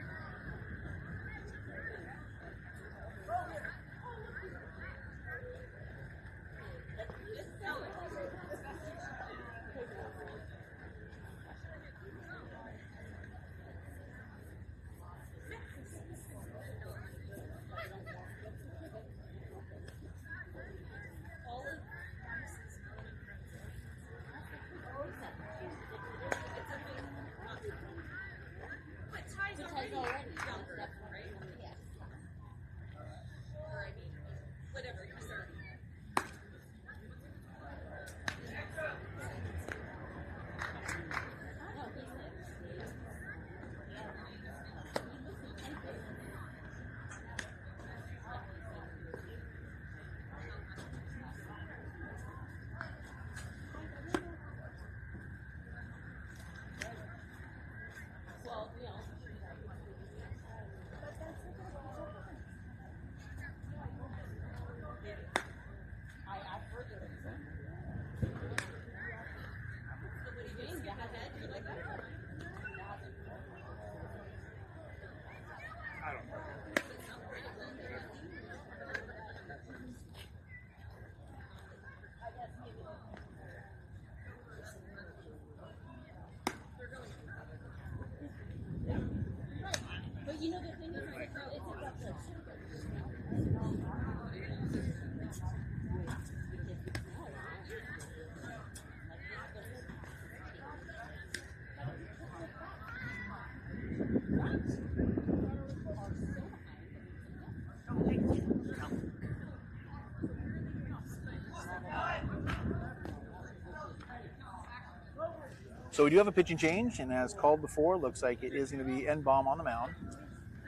So we do have a pitching change, and as called before, looks like it is going to be Enbaum on the mound.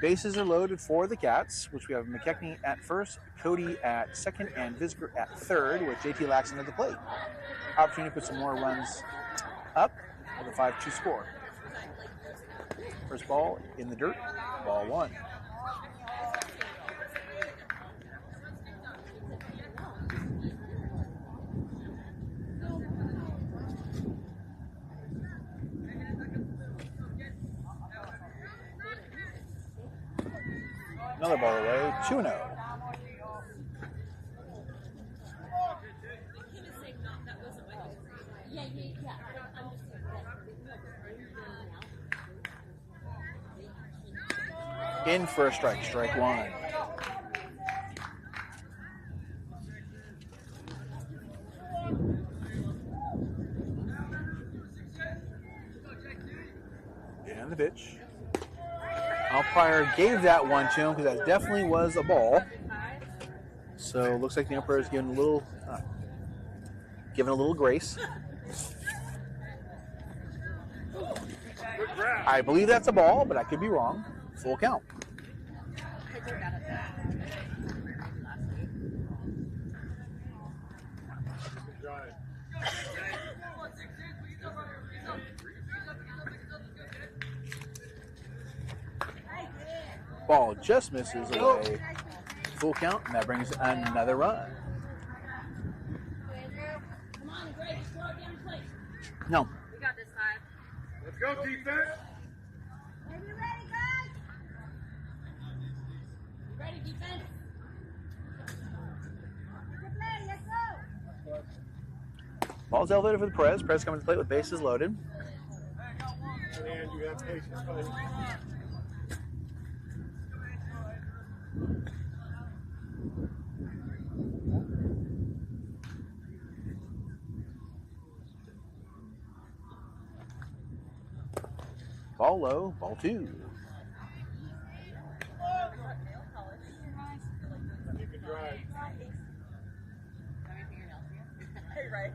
Bases are loaded for the Cats, which we have McKechnie at first, Cody at second, and Visger at third, with JT Laxton at the plate. Opportunity to put some more runs up with a 5-2 score. First ball in the dirt, ball one. Another ball away, 2-0. In for a strike, strike one. And the pitch. Umpire gave that one to him because that definitely was a ball. So looks like the umpire is giving a little grace. I believe that's a ball, but I could be wrong. Full count. Ball just misses away. Full count, and that brings another run. No. We got this time. Let's go, defense. Are you ready, guys? Ready, defense? Get ready, let's go. Ball's elevated for the Perez. Perez coming to the plate with bases loaded. And you have patience, buddy. Ball low, ball two. You can drive. Right.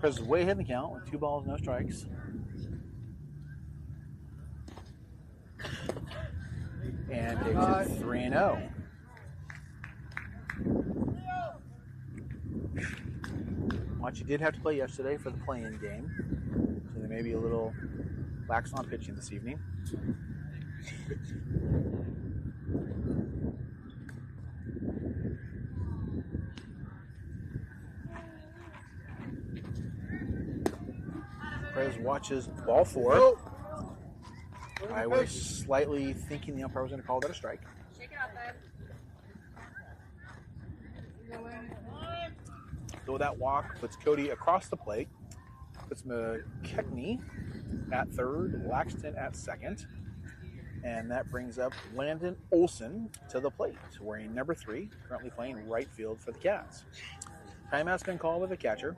Perez is way ahead in the count with 2 balls, no strikes. And takes it 3-0. Machi did have to play yesterday for the play-in game, so they may be a little lax on pitching this evening. Perez watches ball 4. I was slightly thinking the umpire was going to call that a strike. Shake it out, bud. So that walk puts Cody across the plate, puts McKechnie at third, Laxton at second, and that brings up Landon Olson to the plate, wearing number 3, currently playing right field for the Cats. Timeout's been called with the catcher.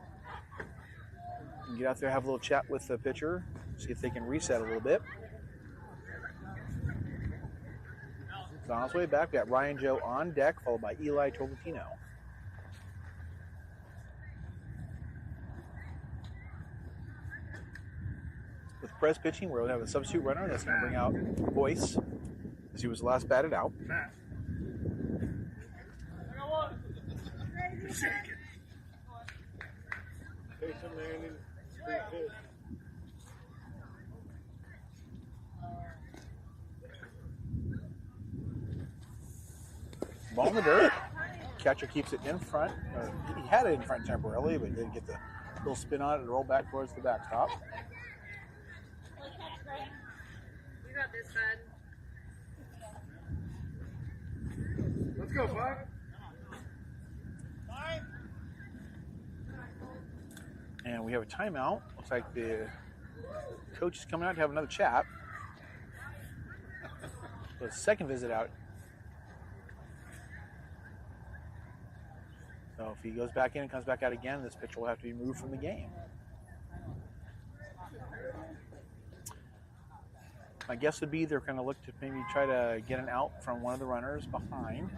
You can get out there, have a little chat with the pitcher, see if they can reset a little bit. So on his way back, we got Ryan Joe on deck, followed by Eli Tolentino. With Perez pitching, we're going to have a substitute runner that's going to bring out Boyce, as he was last batted out. Matt. Patient landing. Free pitch. Ball in the dirt. Catcher keeps it in front. He had it in front temporarily, but didn't get the little spin on it and roll back towards the backstop. We got this, bud. Let's go, bud. And we have a timeout. Looks like the coach is coming out to have another chat. The second visit out. So if he goes back in and comes back out again, this pitcher will have to be moved from the game. My guess would be they're going to look to maybe try to get an out from one of the runners behind.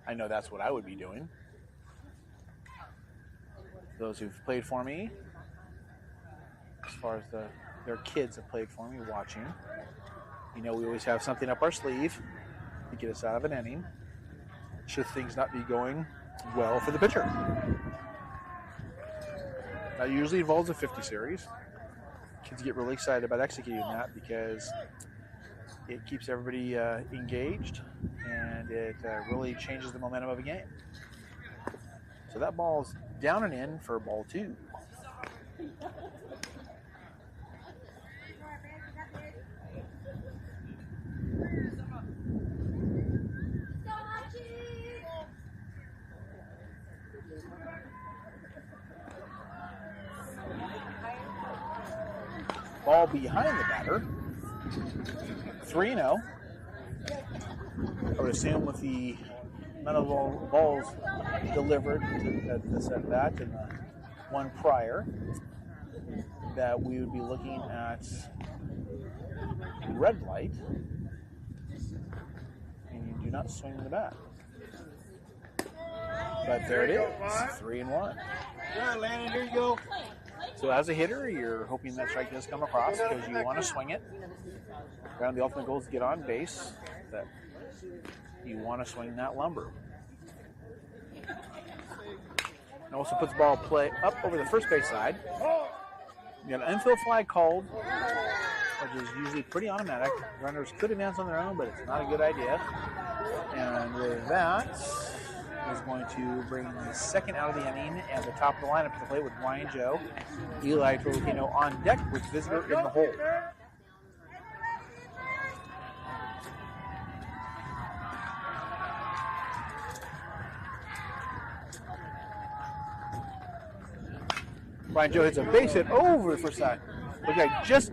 I know that's what I would be doing. those who've played for me, as far as their kids have played for me watching, we always have something up our sleeve to get us out of an inning should things not be going well for the pitcher. That usually involves a 50 series. Kids get really excited about executing that because it keeps everybody engaged and it really changes the momentum of a game. So that ball's down and in for ball 2. Ball behind the batter. 3-0. I would assume with the amount of balls delivered at this at bat and the one prior, that we would be looking at red light, and you do not swing the bat. But there it is, 3-1. Yeah, Landon, here you go. So as a hitter, you're hoping that strike does come across because you want to swing it. The ultimate goal is to get on base. That you want to swing that lumber. It also puts ball play up over the first base side. You got an infield flag called, which is usually pretty automatic. Runners could advance on their own, but it's not a good idea. And with that, is going to bring the second out of the inning and the top of the lineup to the plate with Ryan Joe, Eli Trolocino on deck with visitor in the hole. Ryan Joe hits a base hit over the first side. Look at just.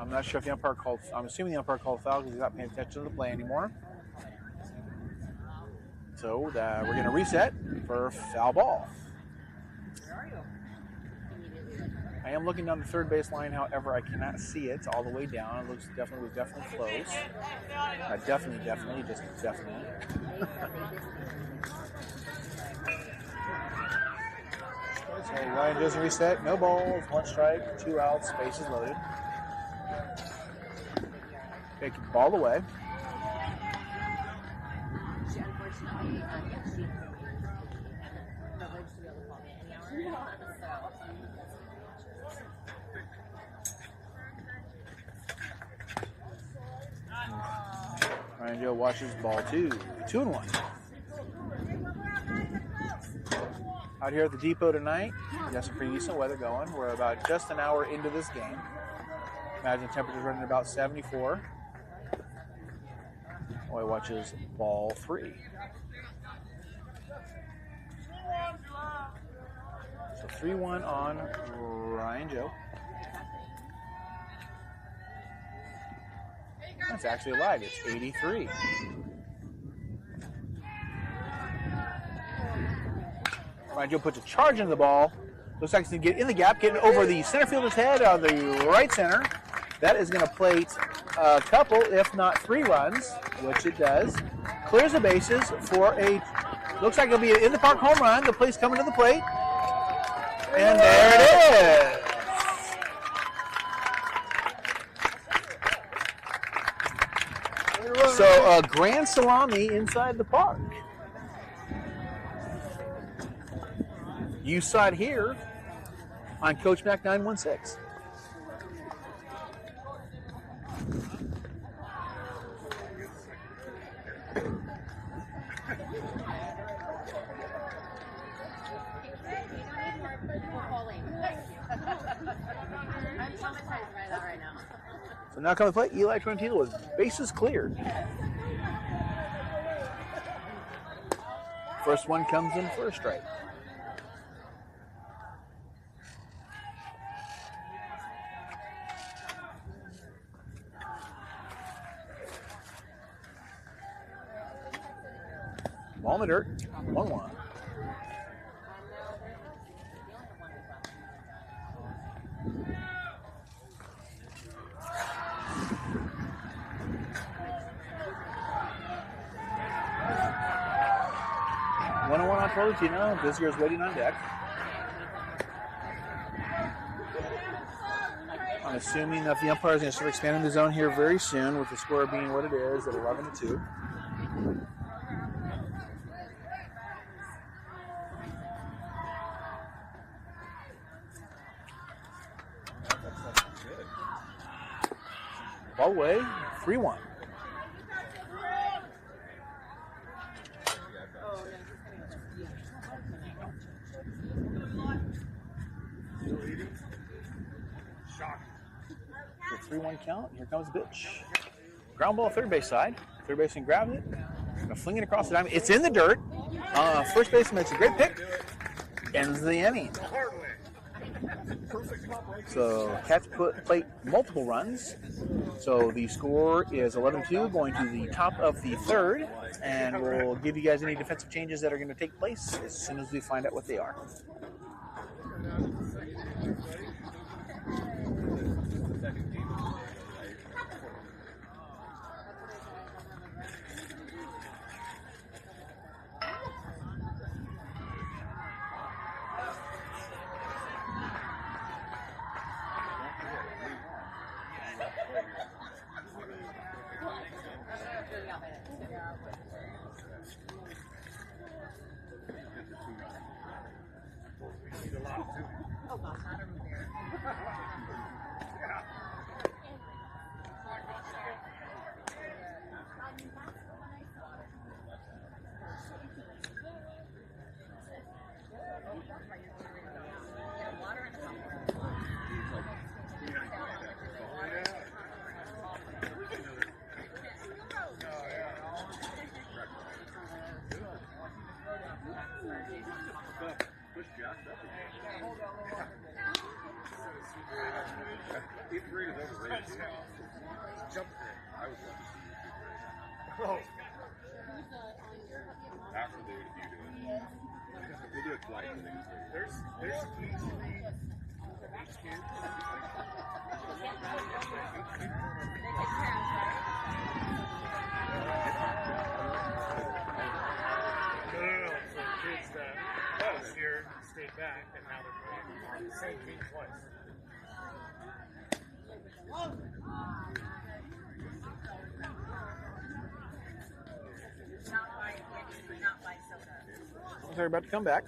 I'm not sure if the umpire called. I'm assuming the umpire called foul because he's not paying attention to the play anymore. So we're going to reset for foul ball. I am looking down the third base line, however, I cannot see it all the way down. It looks definitely close. Definitely. So Ryan doesn't reset. No balls, 1 strike, 2 outs, bases loaded. Take the ball away. Ryan Joe watches ball 2. 2-1. Out here at the depot tonight, we got some pretty decent weather going. We're about just an hour into this game. Imagine temperatures running about 74. Boy watches ball 3. So 3-1 on Ryan Joe. That's actually alive. It's 83. Ryan Joe puts a charge into the ball. Looks like he's going to get in the gap, getting over the center fielder's head on the right center. That is going to plate a couple, if not 3 runs, which it does. Clears the bases for looks like it'll be an in-the-park home run. The play's coming to the plate. And there it is. So a grand salami inside the park. You saw it here on Coach Mac 916. So now coming to play, Eli Trentino with bases cleared. First one comes in for a strike. Ball in the dirt, 1-1. closed, you know, Visier's waiting on deck. I'm assuming that the umpire is going to start expanding the zone here very soon, with the score being what it is at 11-2. Ball away, 3-1. So 3-1 count. Here comes the pitch. Ground ball, third base side. Third baseman grabs it. Gonna fling it across the diamond. It's in the dirt. First baseman makes a great pick. Ends the inning. So Cats plate multiple runs. So the score is 11-2 going to the top of the third. And we'll give you guys any defensive changes that are going to take place as soon as we find out what they are. Back, and now they're playing the same team twice. They're about to come back.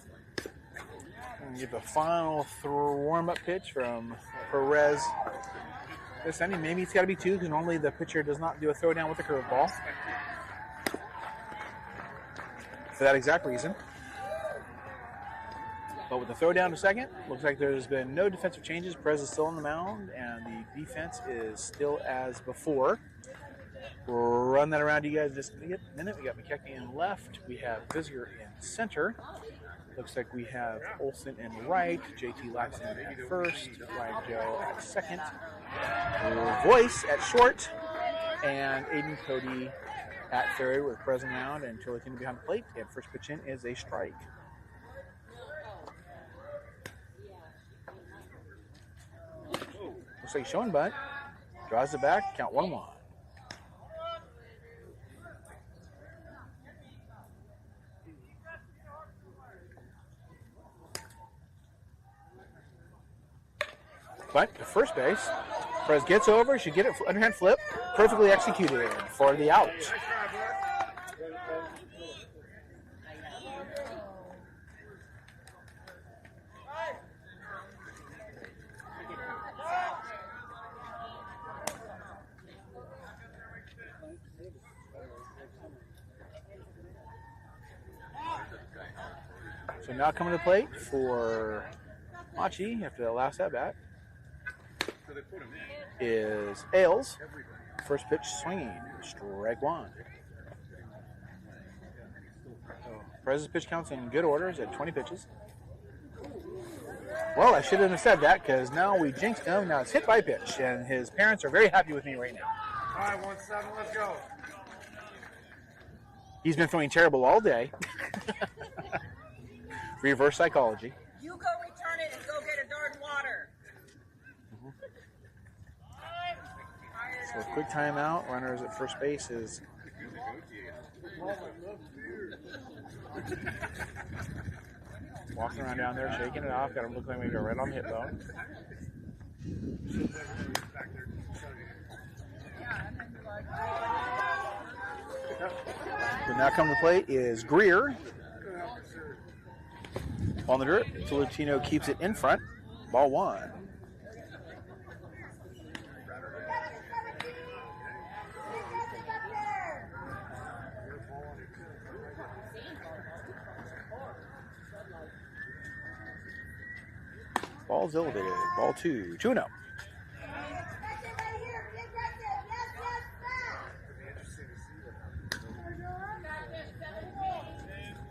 And get the final warm-up pitch from Perez. This inning, maybe it's got to be two, because normally the pitcher does not do a throwdown with a curveball. For that exact reason. But with the throw down to second, looks like there's been no defensive changes. Perez is still on the mound, and the defense is still as before. We'll run that around to you guys in just a minute. We got McKechnie in left. We have Visier in center. Looks like we have Olsen in right, JT Laxton at first, Ryan Joe at second, Voice at short, and Aiden Cody at third with Perez on the mound and Charlie Tinney behind the plate. And first pitch in is a strike. Looks like he's showing bunt. Draws it back. Count 1-1. Bunt to first base. Perez gets over. Should get it underhand flip. Perfectly executed for the out. So now coming to plate for Machi after the last at bat is Ailes. First pitch swinging, strike one. Perez's pitch counts in good orders at 20 pitches. Well, I shouldn't have said that because now we jinxed him. Now it's hit by pitch, and his parents are very happy with me right now. All right, 1-7, let's go. He's been throwing terrible all day. Reverse psychology. You go return it and go get a darn water. So a quick timeout. Runners at first base is Walking around down there, shaking it off. Got him looking like we go right on the hip bone. So now coming to the plate is Greer. On the dirt, Filipino keeps it in front. Ball 1. Ball's elevated. Ball 2. 2-0.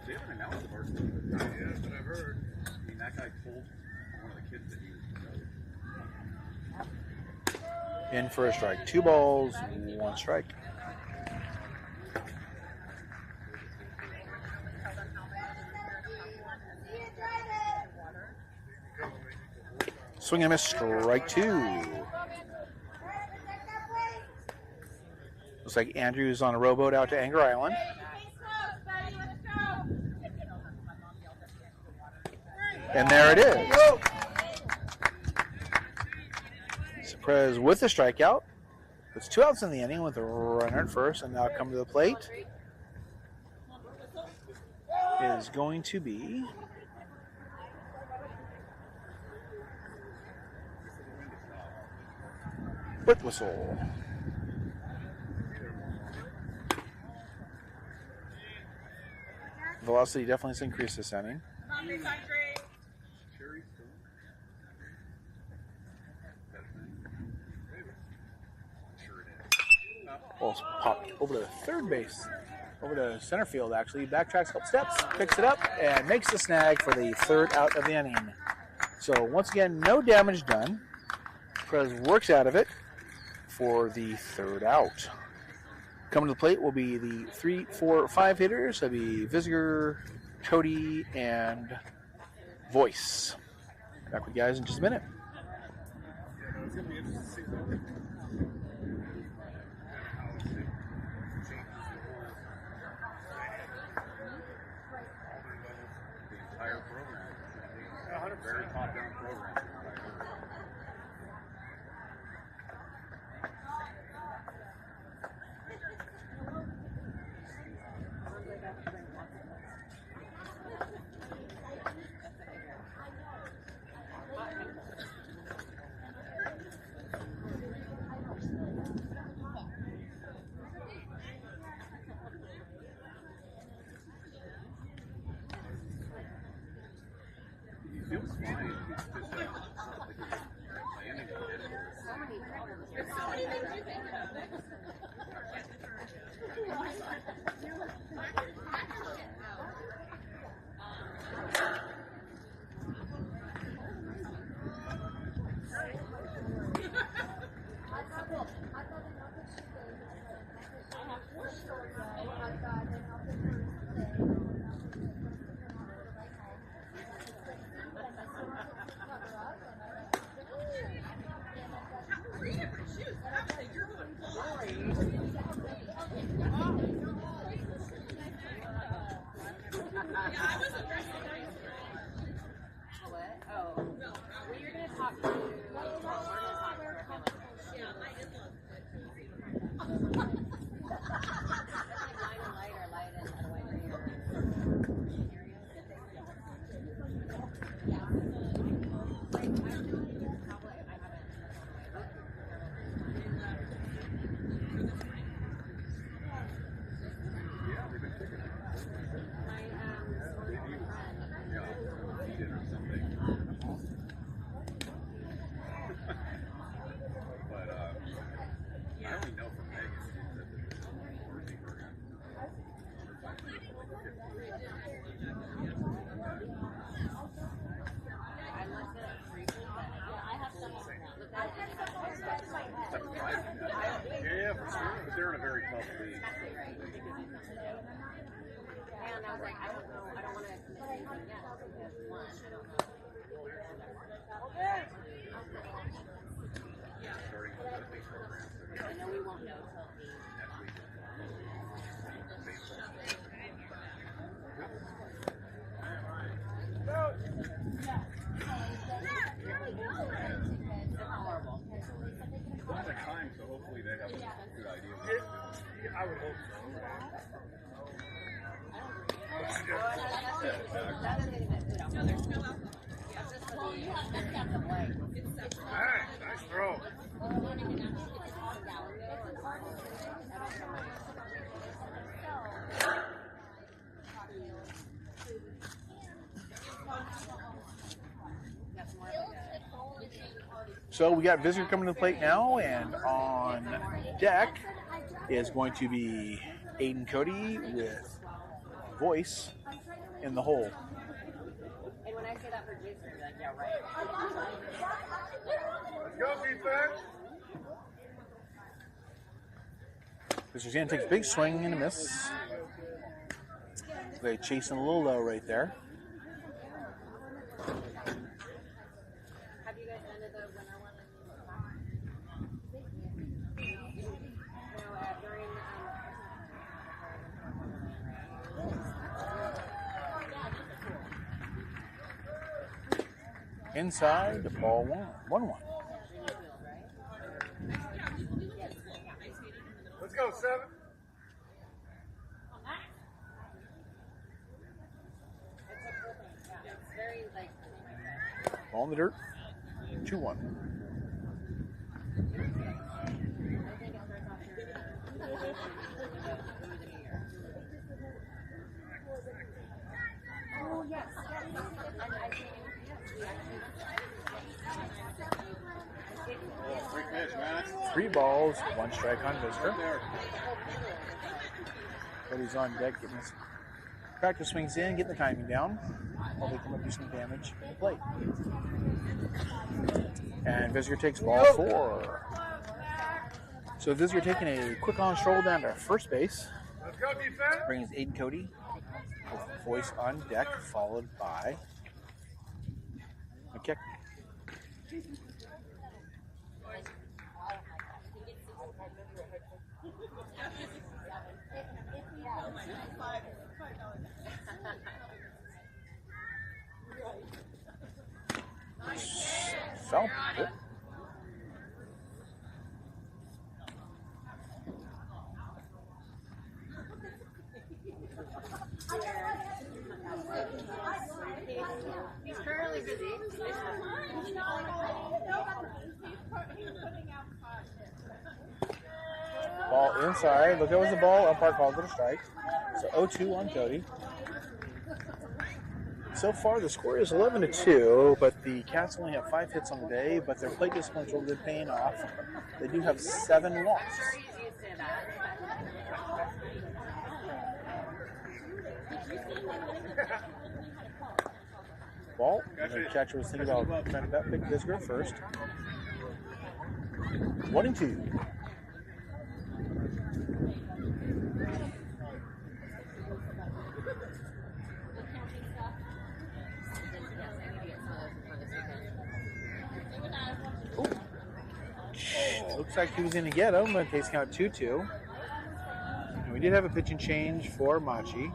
They haven't announced the varsity. Yeah, but I've heard. I mean, that guy told one of the kids that he was. In for a strike. 2 balls, 1 strike. Swing and miss, strike 2. Looks like Andrew's on a rowboat out to Anger Island. And there it is. Surprise with the strikeout. It's 2 outs in the inning with a runner at first, and now come to the plate is going to be Whip whistle. Velocity definitely has increased this inning. Ball's popped over to third base, over to center field actually. Backtracks a couple steps, picks it up, and makes the snag for the 3rd out of the inning. So once again, no damage done. Perez works out of it for the 3rd out. Coming to the plate will be the 3, 4, 5 hitters. That'll be Visiger, Cody, and Voice. Back with you guys in just a minute. It's going to be interesting to see the entire program. Very top-down program. He feels fine. It's just like landing Yeah, for sure. But they're in a very tough league. And I was like, I don't know, I don't want to commit anything yet because one, I don't know. Starting with the big programs. I know we won't know till the I would hope so. Alright, nice throw. So we got visitor coming to the plate now, and on deck is going to be Aiden Cody with voice in the hole. And when I say that for Jason, you're like, yeah, right. Let's go, defense. Visitor's in, takes a big swing and a miss. They chasing a little low right there. Have you guys ended the winter one? No, during Inside, the ball 1-1. Let's go, 7. it's very like. Ball in the dirt, 2-1. Oh yes. Quick pitch, man. 3 balls, 1 strike on visitor. But he's on deck getting his practice swings in, getting the timing down while they come up do some damage at the plate. And visitor takes ball 4. So visitor taking a quick on stroll down to first base. Let's go, defense. Brings Aiden Cody with voice on deck, followed by McKechnie. Foul. Yep. He's currently busy. Ball inside. Look, that was the ball. Umpire called it a strike. So 0-2 on Cody. So far, the score is 11-2, but the Cats only have 5 hits on the day, but their plate discipline's really been paying off. They do have 7 walks. Ball. The catcher was thinking about trying to bat pick visitor first. 1-2. Looks like he was going to get him, but case count 2-2. And we did have a pitching change for Machi.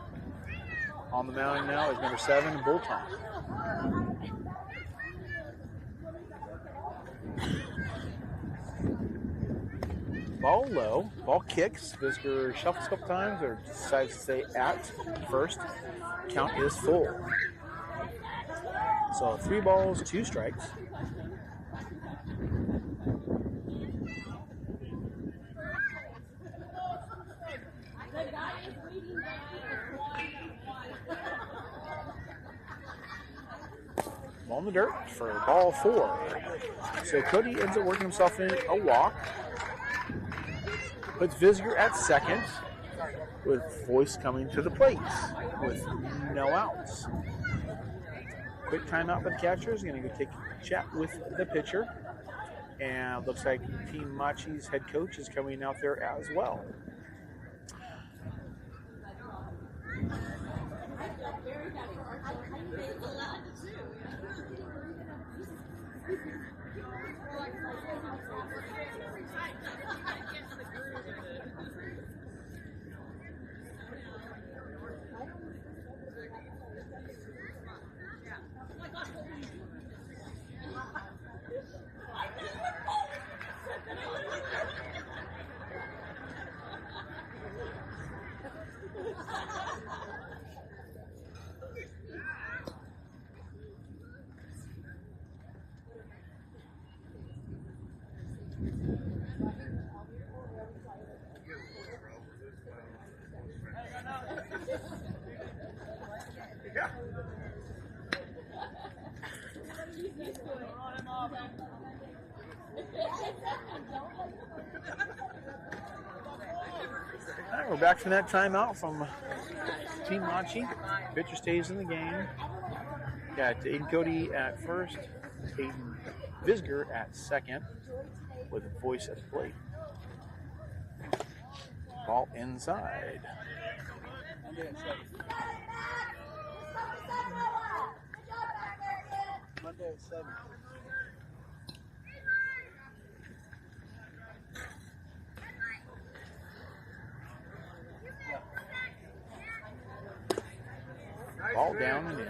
On the mound now is number 7, Bolton. Ball low, ball kicks. Visitor shuffles a couple times or decides to stay at first. Count is full. So 3 balls, 2 strikes. Ball in the dirt for ball 4. So Cody ends up working himself in a walk. Puts visitor at second with voice coming to the plate with no outs. Quick timeout by the catcher. Is going to go take a chat with the pitcher. And looks like Team Machi's head coach is coming out there as well. Yeah. All right, we're back from that timeout from Team Machi. Pitcher stays in the game. Got Aiden Cody at first, Aiden Visger at second, with a voice at the plate. Ball inside. Monday at 7. Ball down and in.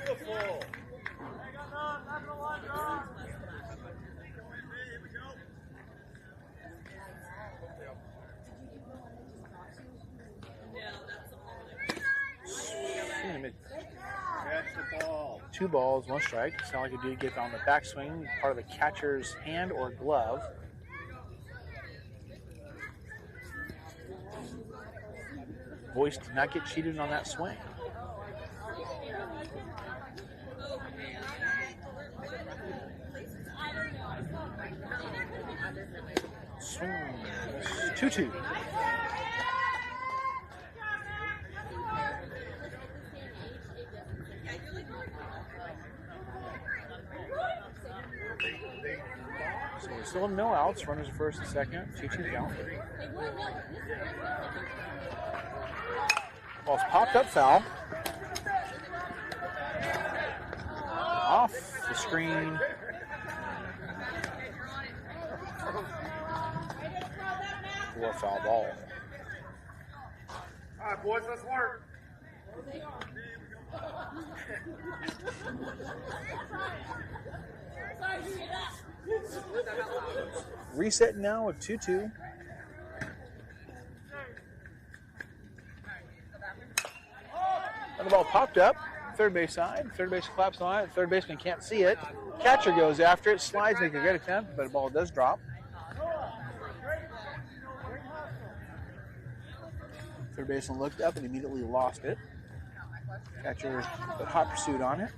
Beautiful. Catch the ball. 2 balls, 1 strike. Sound like it did get on the backswing, part of the catcher's hand or glove. Voice did not get cheated on that swing. Swing. 2-2. So we're still in no outs. Runners at first and second. 2-2 count. Ball's popped up foul. Off the screen. For a foul ball. All right, boys, let's work. Reset now with 2-2. And the ball popped up. Third base side. Third base collapsed on it. Third baseman can't see it. Catcher goes after it. Slides, make a great attempt, but the ball does drop. Third baseman looked up and immediately lost it. Catcher put hot pursuit on it.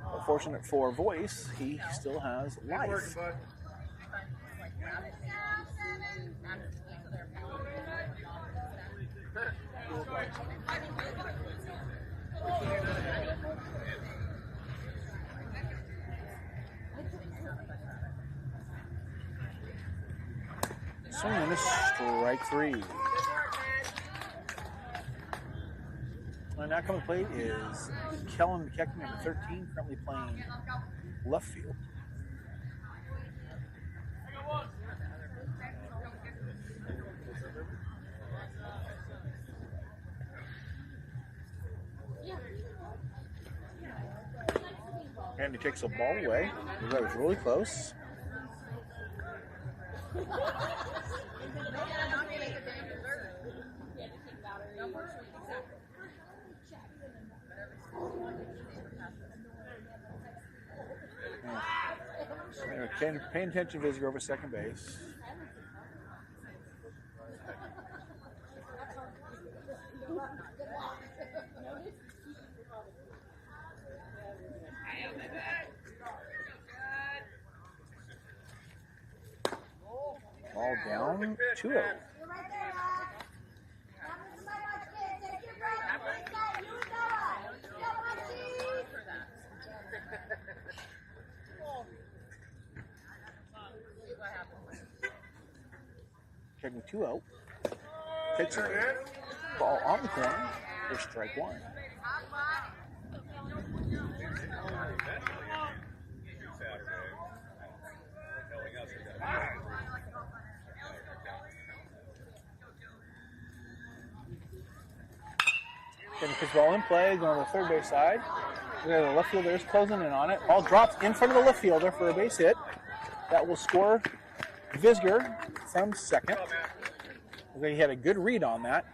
But fortunate for Voice, he still has life. Working, bud. Swing and a strike 3. And now coming to plate is Kellen McKechnie, number 13, currently playing left field. And he takes a ball away. That was really close. Paying attention to Visger over second base. Ball down, 2-0. Checking 2-0. Takes a ball on the corner for strike 1. Getting his ball in play, going to the third base side. The left fielder is closing in on it. Ball drops in front of the left fielder for a base hit. That will score Visger from second. He had a good read on that,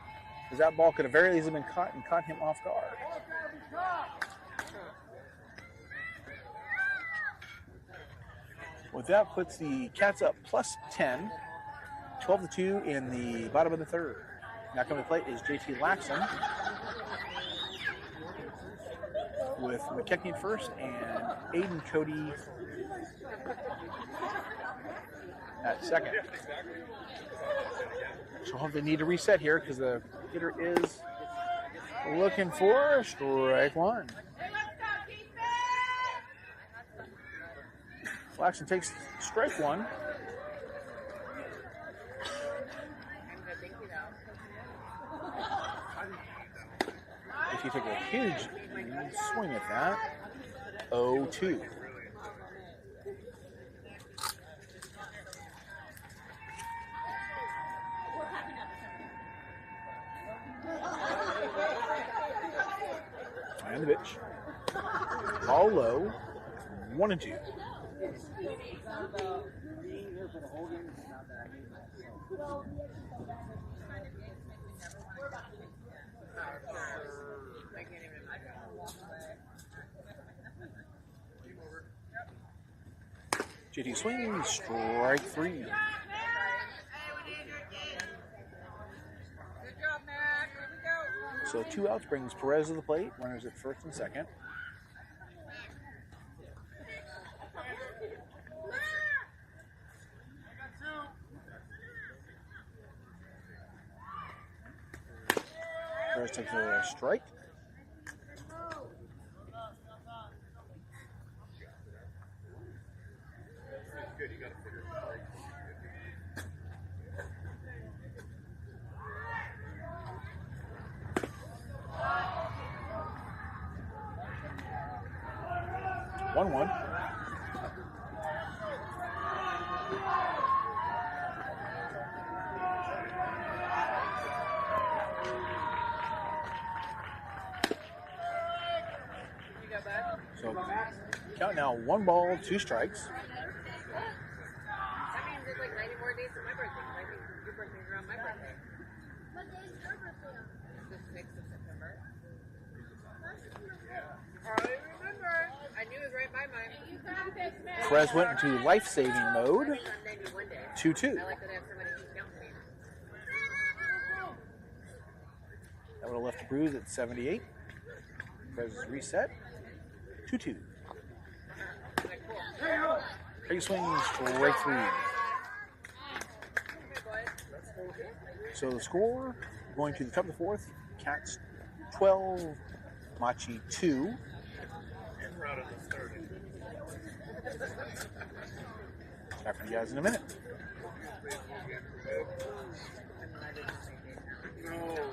because that ball could have very easily been caught and caught him off guard. With that, puts the Cats up plus 10, 12-2 in the bottom of the third. Now coming to play is JT Laxon with McKechnie first and Aiden Cody at second. So they need to reset here because the hitter is looking for strike one. Laxon takes strike one. If you take a huge swing at that, 0-2. And the pitch. All low, 1-2. JT swings, strike three. Good job, Mac. Here we go. So 2 outs brings Perez to the plate. Runners at first and second. Perez takes a strike. Good, you got to figure it out. 1-1. So count now, 1 ball, 2 strikes. That means it's like 90 more days to my birthday. I think your birthday's around my birthday. What day is your birthday on? The 6th of September. I remember. I knew it was right by mine. You got this, man. Perez went into life-saving mode. On 91 days. 2-2. I like that I have somebody who's counting me. That would have left the Brews at 78. Perez is reset. 2-2. Like, cool. Big swing, strike three. So the score going to the top of the fourth: Cats 12, Machi 2. Back for you guys in a minute. No,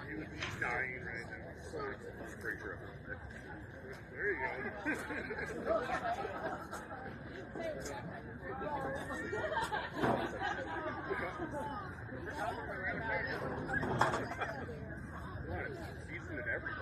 he would be dying right now. So it's pretty true. There you go. Season and everything.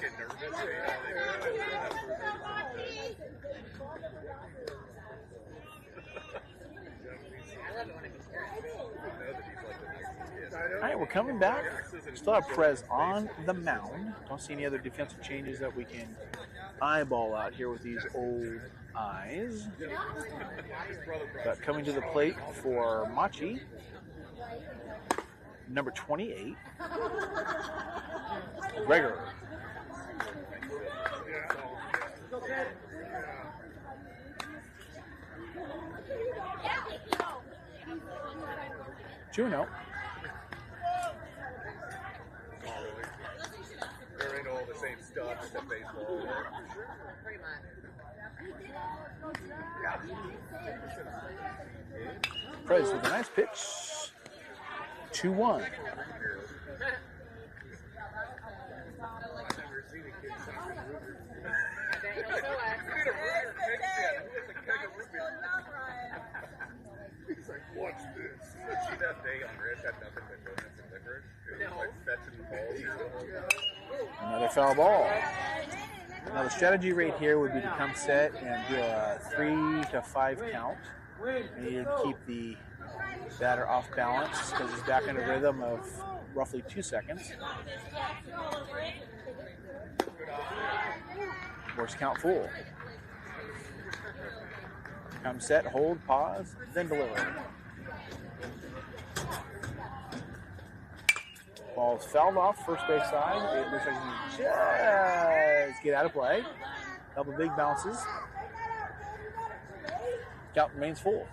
get nervous. You know, All right, we're coming back. Still have Perez on the mound. Don't see any other defensive changes that we can eyeball out here with these old eyes. But coming to the plate for Machi, number 28, Gregor. 2-0. there ain't all the same stuff except baseball. Pretty much. Perez with a nice pitch. 2-1. He's like, watch this. See that day on Rich had nothing but donuts and licorice? It was like fetching balls. Another foul ball. Now the strategy right here would be to come set and do a 3 to 5 count. And you keep the batter off balance because he's back in a rhythm of roughly 2 seconds. Worst count full. Come set, hold, pause, then deliver. Ball's fouled off first base side. It looks like he just get out of play. Couple big bounces. Count remains full.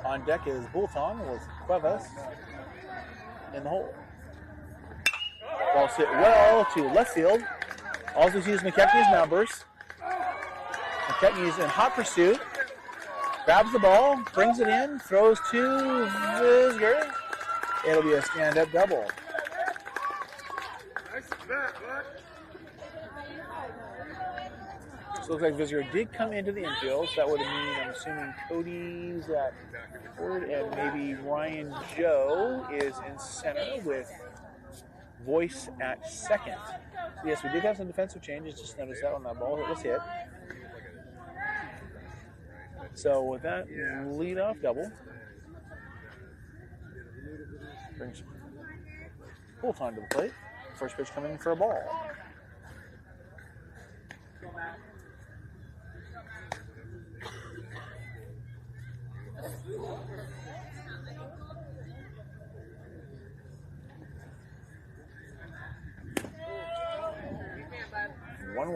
On deck is Bulton with Cuevas in the hole. Ball hit well to left field. Also sees McKechnie's numbers. McKechnie's in hot pursuit. Grabs the ball, brings it in, throws to Visger. It'll be a stand-up double. Nice bat, bud. So it looks like Visger did come into the infield. So that would mean, I'm assuming Cody's at third and maybe Ryan Joe is in center with Voice at second. So yes, we did have some defensive changes. Just noticed that on that ball. It was hit. So with that leadoff double, brings Bulton to the plate. First pitch coming in for a ball. One.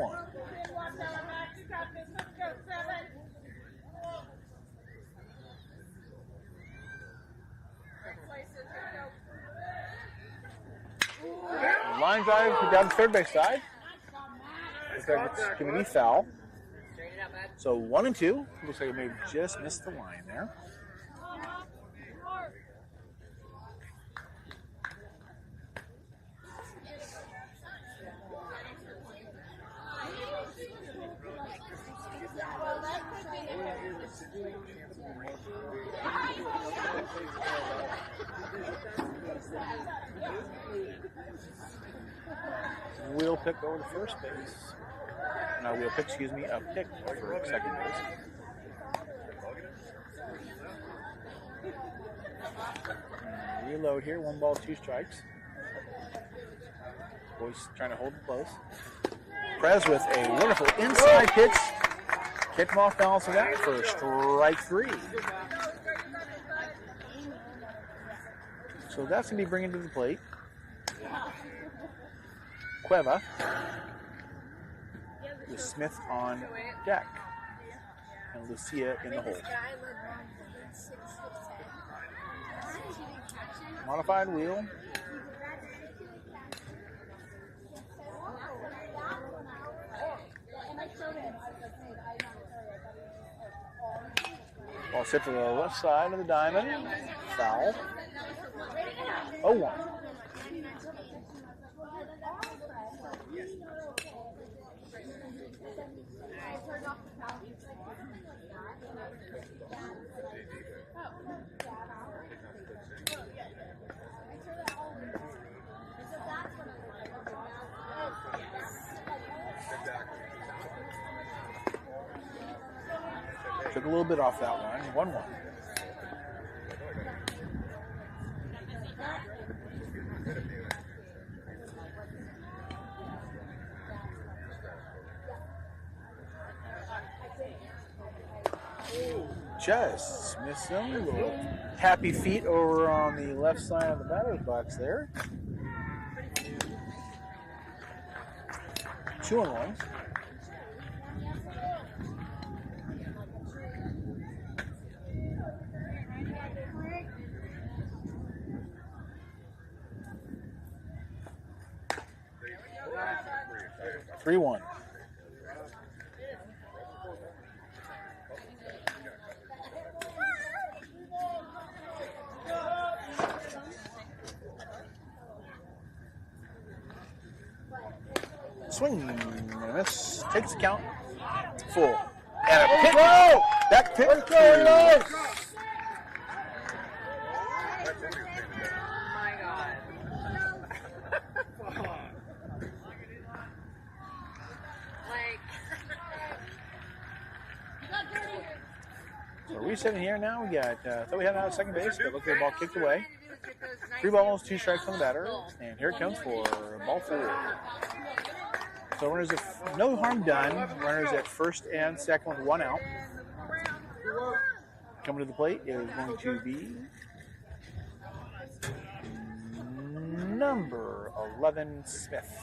Line drive down the third base side. Looks like it's going to be foul. So 1 and 2. Looks like it may have just missed the line there. Wheel pick over to first base. No, wheel pick, excuse me, a pick over second base. And reload here, 1 ball, 2 strikes. Boys trying to hold it close. Perez with a wonderful inside pitch. Kicked him off balance of that for strike 3. So that's going to be bringing to the plate Cueva with Smith on deck and Lucia in the hole. Modified wheel. Ball set to the left side of the diamond. Foul. 0-1. a little bit off that one. 1-1. Just missed him. A little happy feet over on the left side of the batter's box there. 2-1. 3-1. Swing and a miss. Takes the count. Full. And a pitch. Back pitch. My God. Like. So we're sitting here now. We got, thought we had out of second base, but look at the ball kicked away. 3 balls, 2 strikes on the batter. And here it comes for ball 4. So runners at no harm done. Runners at first and second with 1 out. Coming to the plate is going to be number 11, Smith.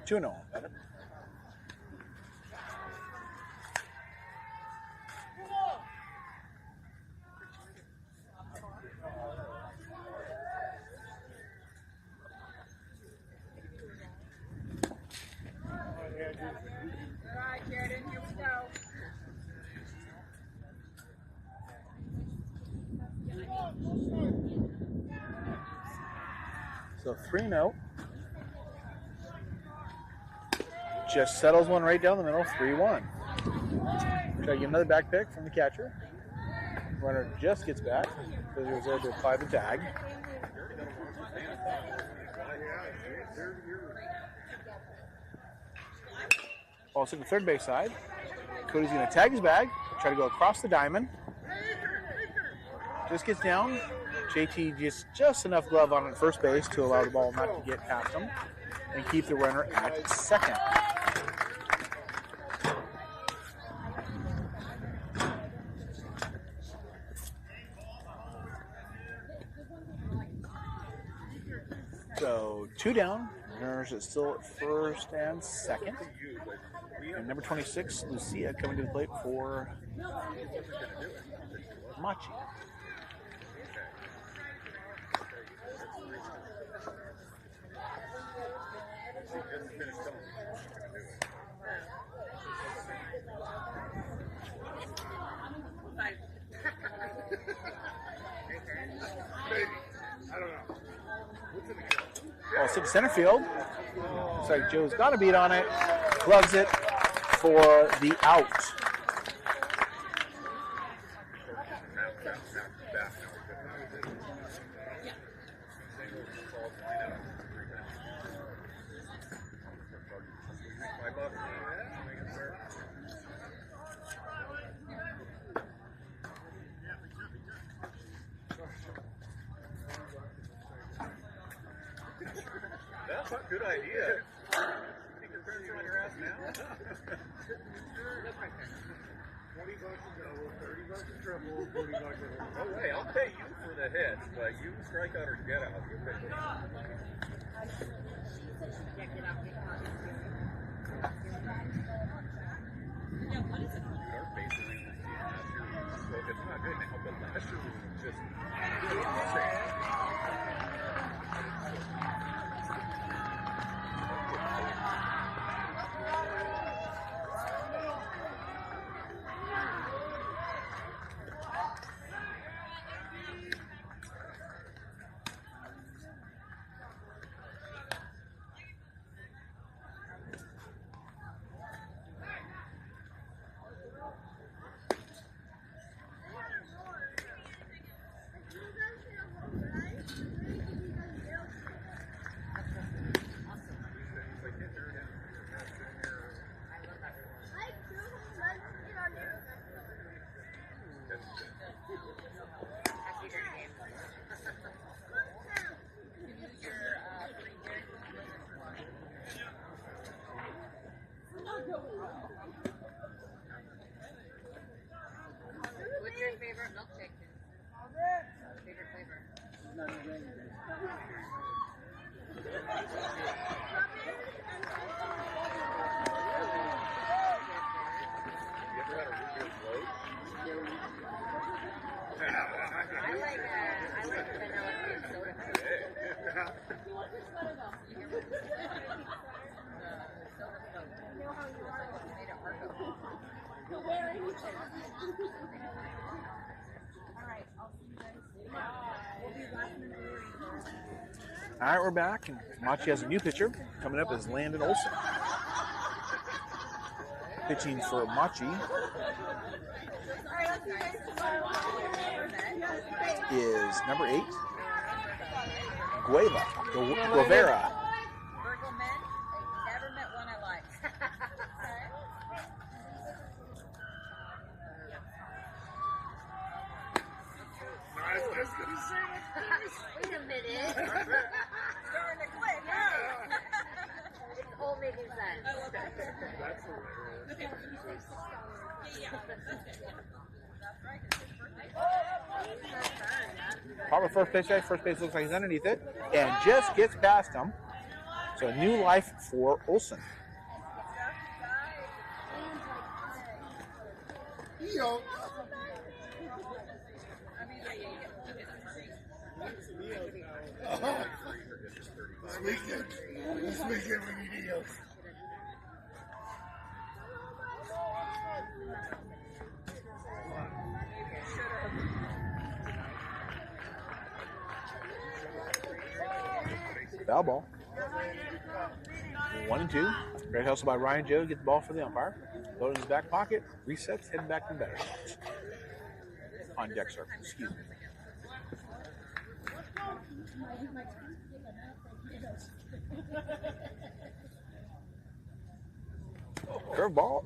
2-0. All right, Jared, here we go. So 3-0. Just settles one right down the middle, 3-1. Try to get another back pick from the catcher. Runner just gets back because he was there to apply the tag. Ball to the third base side. Cody's going to tag his bag, try to go across the diamond. Just gets down. JT gets just enough glove on at first base to allow the ball not to get past him and keep the runner at second. So 2 down. Runners is still at first and second. And number 26, Lucia, coming to the plate for Machi. I don't know. Ball to center field. Looks like Joe's got a beat on it. Gloves it for the out. That's a good idea. Think your parents are on your ass now? 20 bucks a double, 30 bucks a triple, 40 bucks a home. No way, I'll pay you for the hits, but you strike out or get out. You pay me. Our base is in the season last year. Well, it's not good now, but last year was just insane. What's your favorite milkshake? Favorite flavor? You ever had a root beer float? I like the vanilla cream soda. Soda float. Made of Argo. All right, we're back, and Machi has a new pitcher. Coming up is Landon Olson. Pitching for Machi is number 8, Guevara. Virgo men, I've never met one I like. Wait a minute. Starting to click, It's all making sense. That's hilarious. Proper first base guy. First base looks like he's underneath it and just gets past him. So a new life for Olson. Yo. This weekend we need EOS. Foul ball. 1-2. Great hustle by Ryan Joe to get the ball for the umpire. Load in his back pocket. Resets. Heading back to the better spots. On deck circle. Excuse me. Curveball.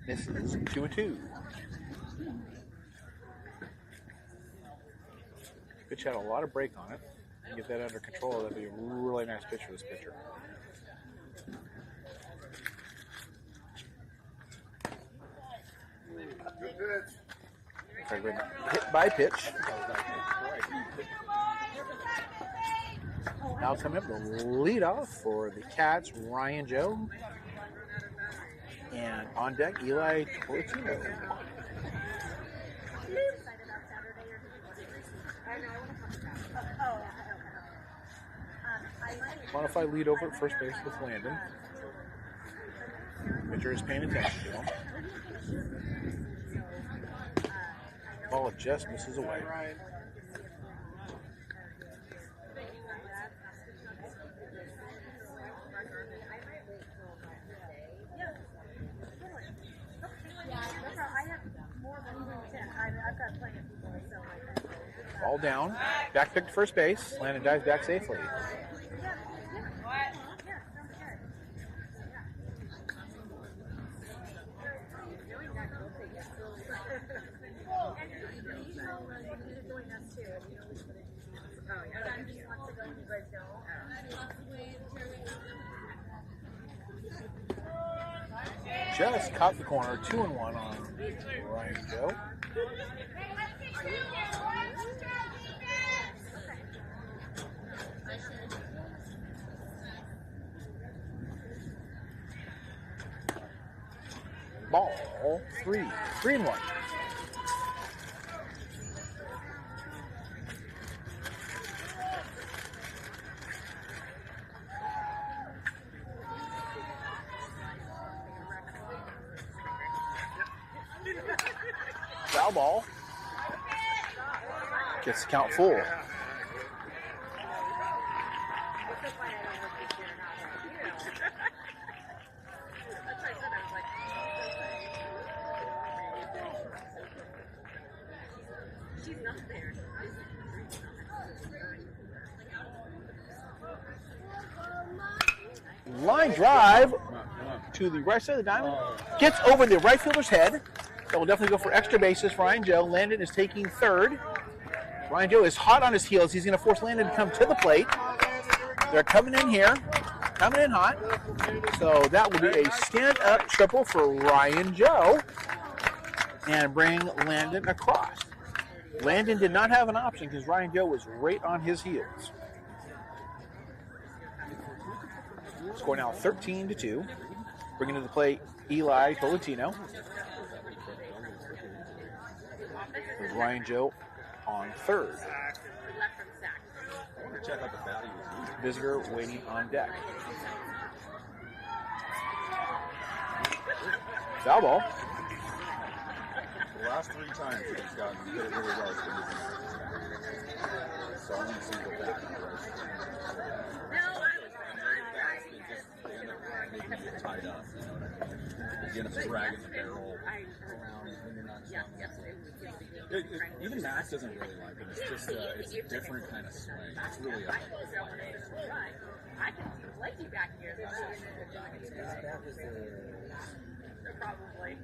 Misses 2-2. Pitch had a lot of break on it. Get that under control. That'd be a really nice pitch for this pitcher. Good pitch. Hit by pitch. Now coming up, the leadoff for the Cats, Ryan Joe. And on deck, Eli Tortino. Modified lead over at first base with Landon. Pitcher is paying attention to him. Ball just misses away. Ball down. Back pick to first base. Landon dives back safely. Just caught the corner. 2-1 on Ryan Joe. Ball 3. 3-1. Foul ball. Gets the count full. Line drive to the right side of the diamond. Gets over the right fielder's head. That will definitely go for extra bases for Ryan Joe. Landon is taking third. Ryan Joe is hot on his heels. He's going to force Landon to come to the plate. They're coming in here. coming in hot. So that will be a stand-up triple for Ryan Joe and bring Landon across. Landon did not have an option because Ryan Joe was right on his heels. Score now 13-2. Bringing to the plate Eli Tolentino. With Ryan Joe on third. Visitor waiting on deck. Foul ball. The last 3 times that he's gotten hit really well. So I want to see what that tied up. You end up dragging the barrel around when you're not even Max doesn't really like it. It's just it's a different kind of swing. It's really a I can like you back here. Probably.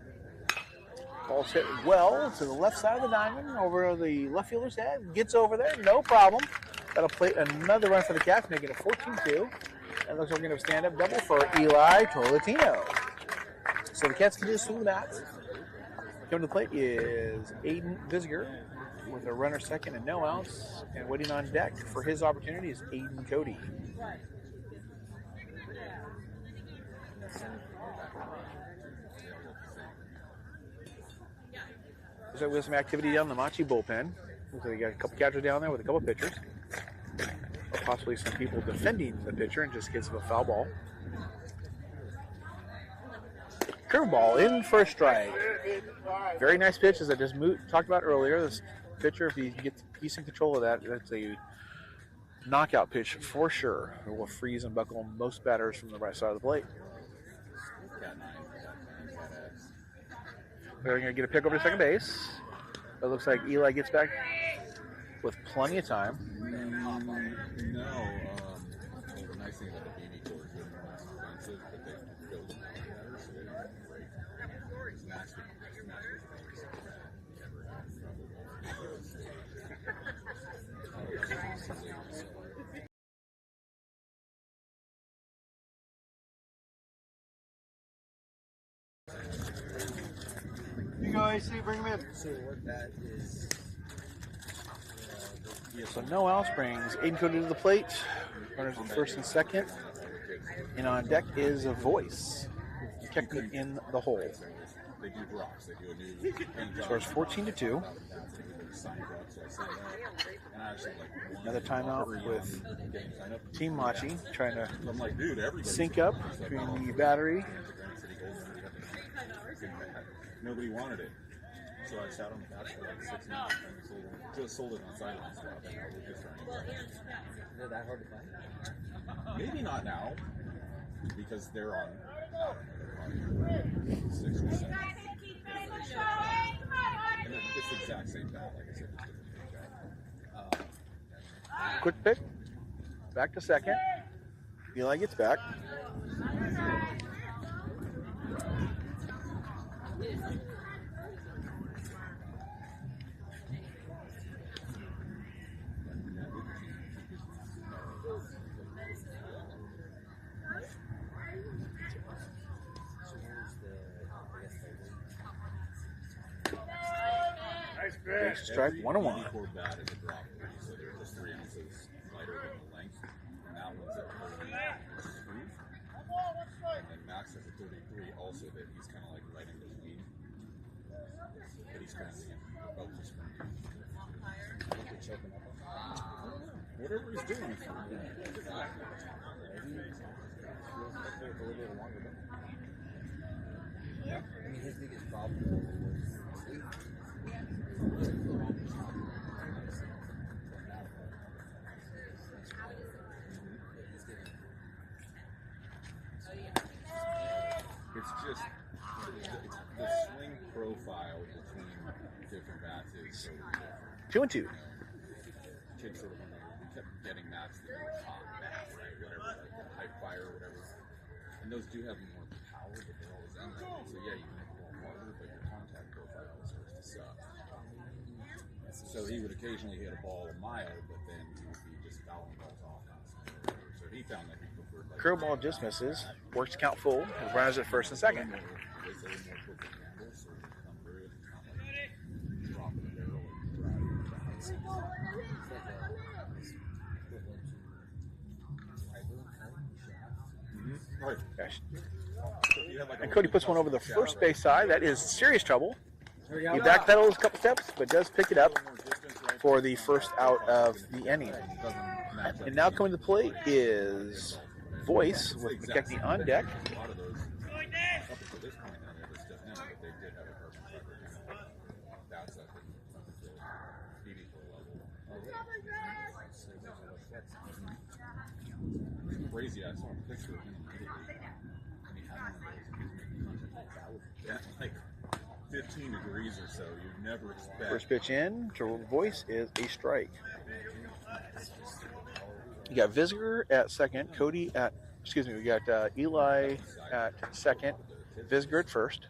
Ball's hit well to the left side of the diamond, over the left fielder's head. Gets over there, no problem. That'll play another run for the Cats, making it 14-2. And looks like we're going to have a stand-up double for Eli Tolentino. So the Cats can do swing bats. Coming to the plate is Aiden Visiger with a runner second and no outs. And waiting on deck for his opportunity is Aiden Cody. So we have some activity down in the Machi bullpen. Looks like we got a couple catchers down there with a couple pitchers. Or possibly some people defending the pitcher in just case of a foul ball. Curveball in for a strike. Very nice pitch, as I just talked about earlier. This pitcher, if he gets decent control of that, that's a knockout pitch for sure. It will freeze and buckle most batters from the right side of the plate. We're going to get a pick over to second base. It looks like Eli gets back with plenty of time. No, the nice thing about the BB core is they're more expensive, but they build them out better, so they don't break. Max You guys see, bring him in. So what that is. So no outs brings Aiden Cody to the plate. Runners in first and second. And on deck is a voice. Kept it in the hole. They do drops. They do a new Scores 14-2. Another timeout with Team Machi trying to sync up between the battery. Nobody wanted it. So I sat on the couch for like 6 months and just sold it on silent swap. And we're just trying to Is it that hard to find? maybe not now, because they're on 6 or 7. And it's the exact same bat, like I said. Quick pick. Back to second. Eli gets back. Base strike, 1-1. Core bat is a drop, so they're just 3 ounces lighter than the length, and that one's at 30 screws. And then Max has a 33 also that he's kind of like right in between, but he's kind of about to spring. Whatever he's doing is fine. I mean, his biggest problem was sleep. It's just the swing profile between different bats is so different. 2-2. Kids sort of we kept getting bats that were top bat, right? Whatever, like the high fire or whatever. And those do have more power, but they're always in there. So yeah, you can make it a little harder, but your contact profile starts to suck. So he would occasionally hit a ball a mile, but then he would be just fouling balls off constantly. So he found that he Curveball just misses. Works count full. Runners at first and second. Gosh. And Cody puts one over the first base side. That is serious trouble. He backpedals a couple steps, but does pick it up for the first out of the inning. And now coming to the plate is Voice with McKechnie on deck. Crazy, I saw a picture of him immediately. And he had one of those. Yeah, like 15 degrees or so. You'd never expect. First pitch in to Voice is a strike. You got Visger at second, Cody at, we got Eli at second, Visger at first.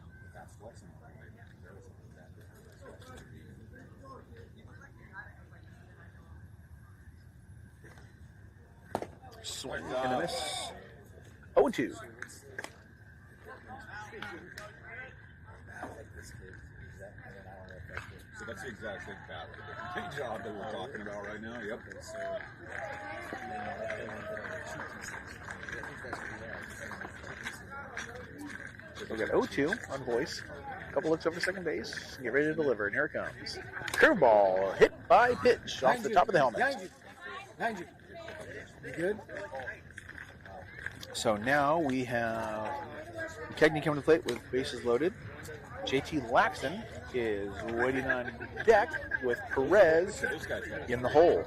Swing and a miss. 0-2. So that's the exact same bat with a different job that we're talking about right now. Yep. We got 0-2 on Voice. A couple looks over second base. Get ready to deliver, and here it comes. Curveball hit by pitch off the top of the helmet. Behind you. You good? So now we have McKechnie coming to the plate with bases loaded. JT Laxton is waiting on deck with Perez in the hole.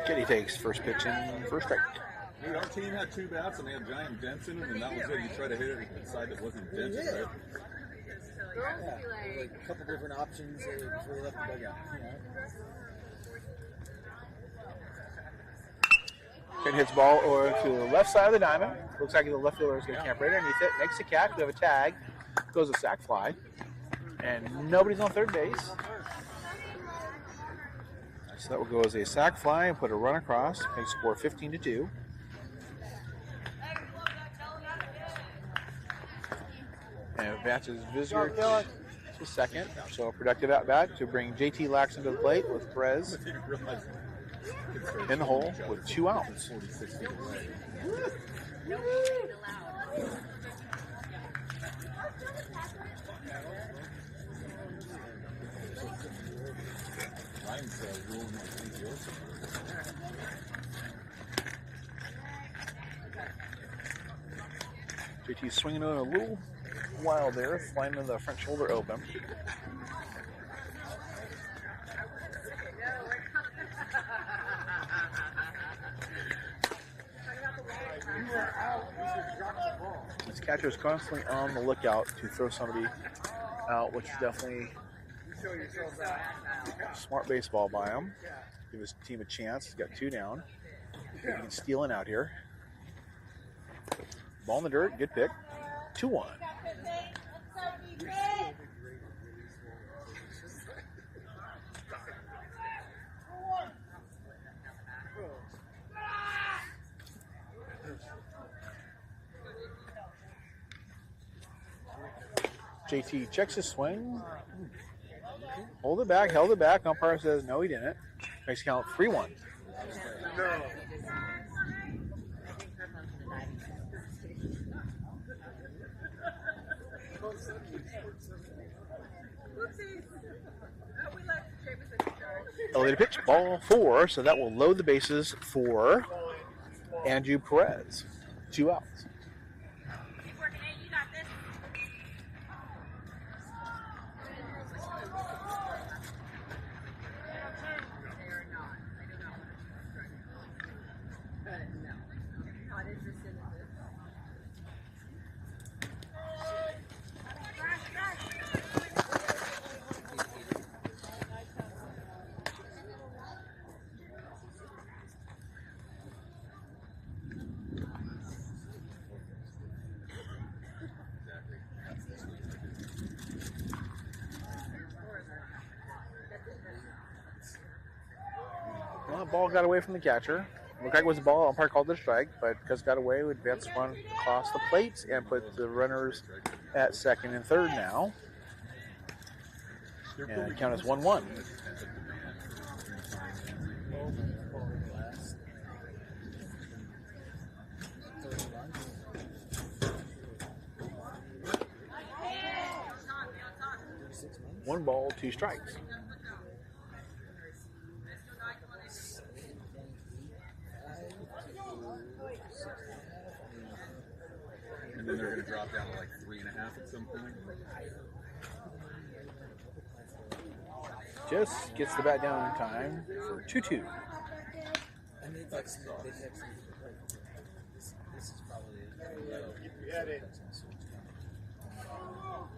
Kitty takes first pitch in, first strike. Dude, our team had two bats and they had giant dents in them, and that was it. You try to hit it with the side that wasn't dented, right? Yeah, like a couple different options before we left the dugout. Kid hits ball over to the left side of the diamond. Looks like the left fielder is going to camp right underneath it. Makes a catch. We have a tag. Goes a sac fly. And nobody's on third base. So that will go as a sac fly and put a run across. Make score 15-2. And advances Visger to second. So a productive at bat to bring JT Laxton to the plate with Perez in the hole with 2 outs. JT swinging on a little wild there, flying in the front shoulder open. This catcher is constantly on the lookout to throw somebody out, which is definitely smart baseball by him. Give his team a chance. He's got 2 down. He can steal an out here. Ball in the dirt, good pick. 2-1. JT checks his swing. Hold it back, held it back. Umpire says no, he didn't. Makes count 3-1. No. Elevated pitch, ball 4, so that will load the bases for Andrew Perez. 2 outs. Keep working it. You got this. They are not. I do not want to. No. Not interested in this. ball got away from the catcher. Looked like it was a ball. Umpire called it a strike, but because it got away, we advanced one across the plate and put the runners at second and third now. And count as 1-1. One ball, 2 strikes. And then they're going to drop down to like 3.5 at some point. Just gets the bat down in time for 2-2. And they text me. This is probably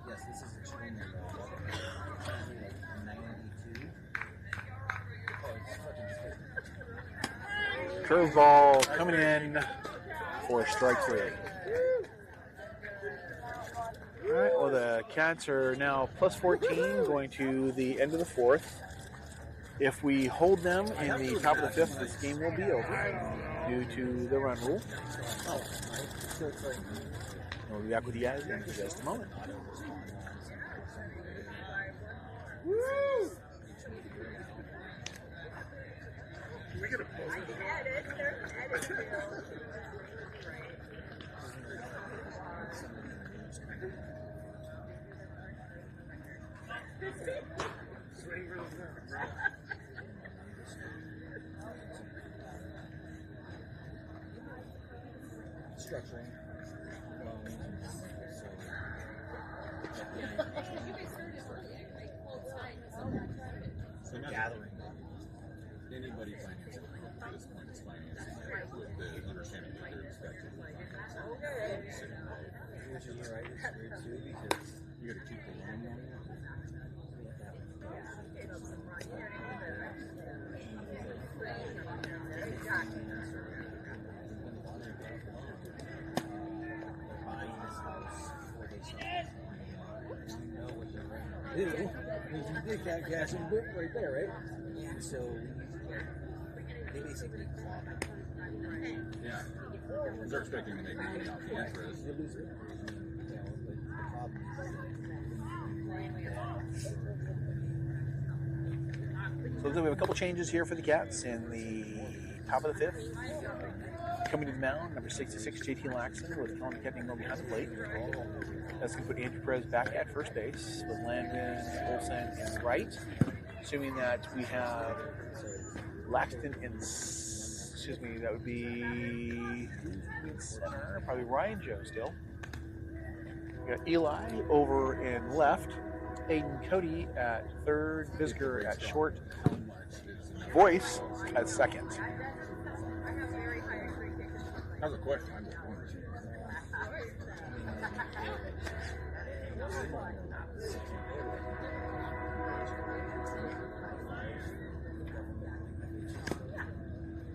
yes, this is extremely low. 92. Curveball coming in for strike 3. All right, well, the Cats are now plus 14 going to the end of the 4th. If we hold them in the top of the 5th, this game will be over due to the run rule. We'll be back with you guys in just a moment. We get a post. Swing for the Structuring. So now Gathering. Anybody financing at this point is financing with the understanding that they're expected. Which is right, it's weird too because You got to keep the loan money. They got cash in book right there, right? And so they basically clock. Yeah. Because they're expecting to make money off the interest. They lose it. The problem So we have a couple changes here for the Cats in the top of the 5th. Coming to the mound, number 66, JT Laxton, with Colin Kettning behind the plate. That's going to put Andrew Perez back at first base with Landon Olsen in right. Assuming that we have Laxton in, that would be in center, probably Ryan Joe still. We got Eli over in left, Aiden Cody at third, Visger at short, Voice at second. How's the question? I'm just wondering.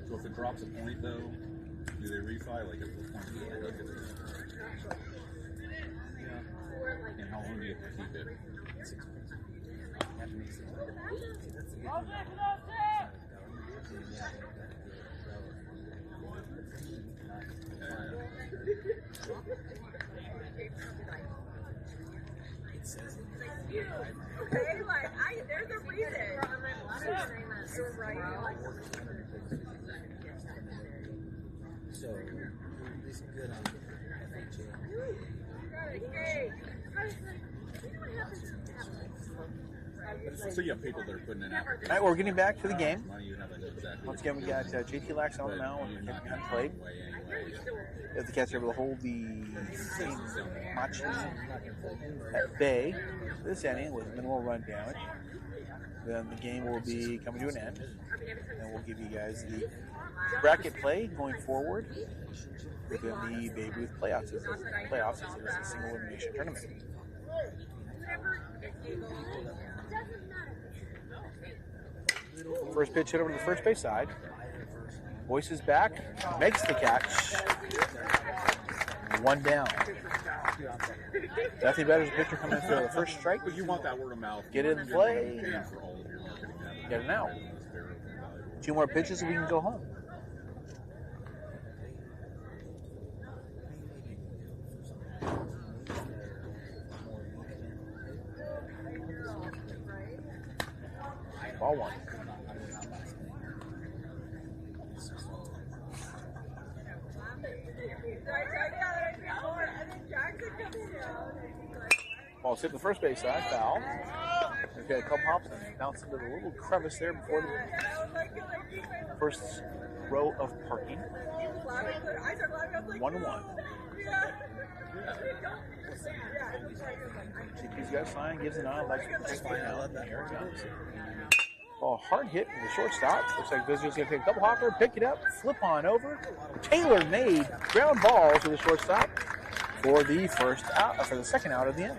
So if it drops a point, though, do they refi? Like if the point is productive? And how long do you have to keep it? Okay, like there's a reason. You're right. so this is good on FHA. So you have people that are putting in applications. All right, we're getting back to the game. You have exactly. Once again, we got JT Lax on the mound with Kettning behind the plate. If the Cats are able to hold the Machi at bay this inning with minimal run damage, then the game will be coming to an end. And we'll give you guys the bracket play going forward within the Babe Ruth playoffs. As it is a single elimination tournament. First pitch hit over to the first base side. Voice is back, makes the catch. One down. Nothing better as a pitcher coming in for the first strike. But you want that word of mouth. Get it in play. For all of your marketing. Get it out. 2 more pitches and we can go home. Ball 1. Ball's hit the first base side, foul. We've got a couple hops and bounce into the little crevice there before the first row of parking. 1-1. CP's got a sign, gives an eye, likes to just find out. Here it comes. Ball hard hit from the shortstop. Looks like Visitor's going to take a double hopper, pick it up, flip on over. Taylor made ground ball to the shortstop for the second out of the inning.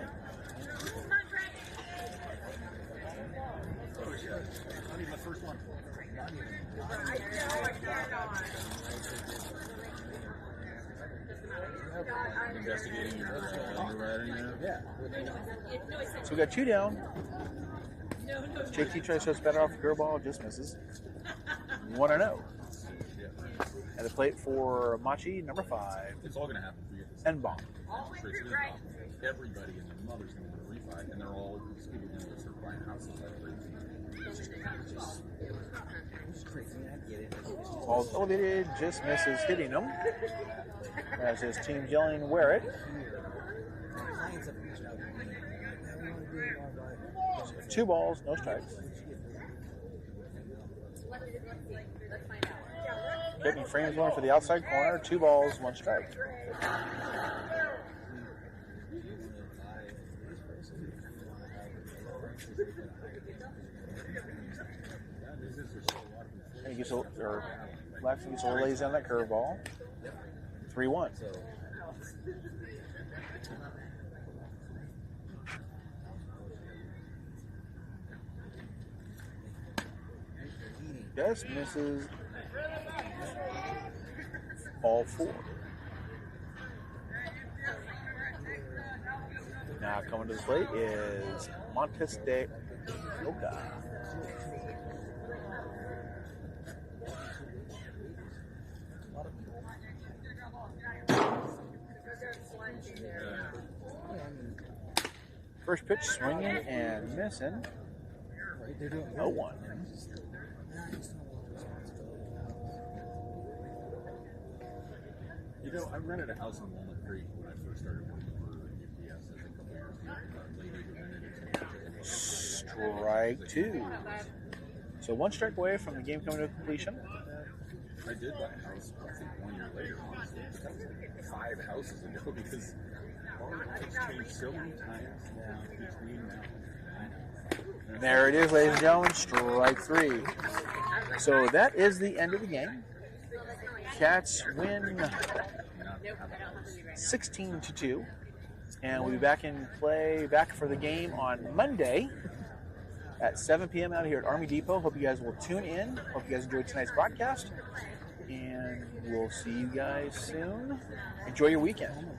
Investigating your underwriting. So we got 2 down. JT tries to better off the curveball, just misses. 1-0. At the plate for Machi, number 5. It's all going to happen for you. And bomb. Everybody and their mother's going to refi, and they're all people going to start buying houses like crazy. Ball's elevated, just misses hitting him. As his team's yelling, wear it. 2 balls, no strikes. Getting frames one for the outside corner. 2 balls, 1 strike. And he gets Laxton gets a little lazy on that curveball. 3-1. Just misses. Ball 4. Now coming to the plate is Montes de Oca. First pitch swinging and missing. 0-1. You know, I rented a house in Walnut Creek when I first started working for UPS a couple years ago. Lady who rented it. Strike 2. So 1 strike away from the game coming to completion. I did buy a house, I think 1 year later, honestly. That was like 5 houses ago because it's changed so many times now between now and There it is, ladies and gentlemen, strike 3. So that is the end of the game. Cats win 16-2. And we'll be back in play, back for the game on Monday at 7 p.m. out here at Army Depot. Hope you guys will tune in. Hope you guys enjoyed tonight's broadcast. And we'll see you guys soon. Enjoy your weekend.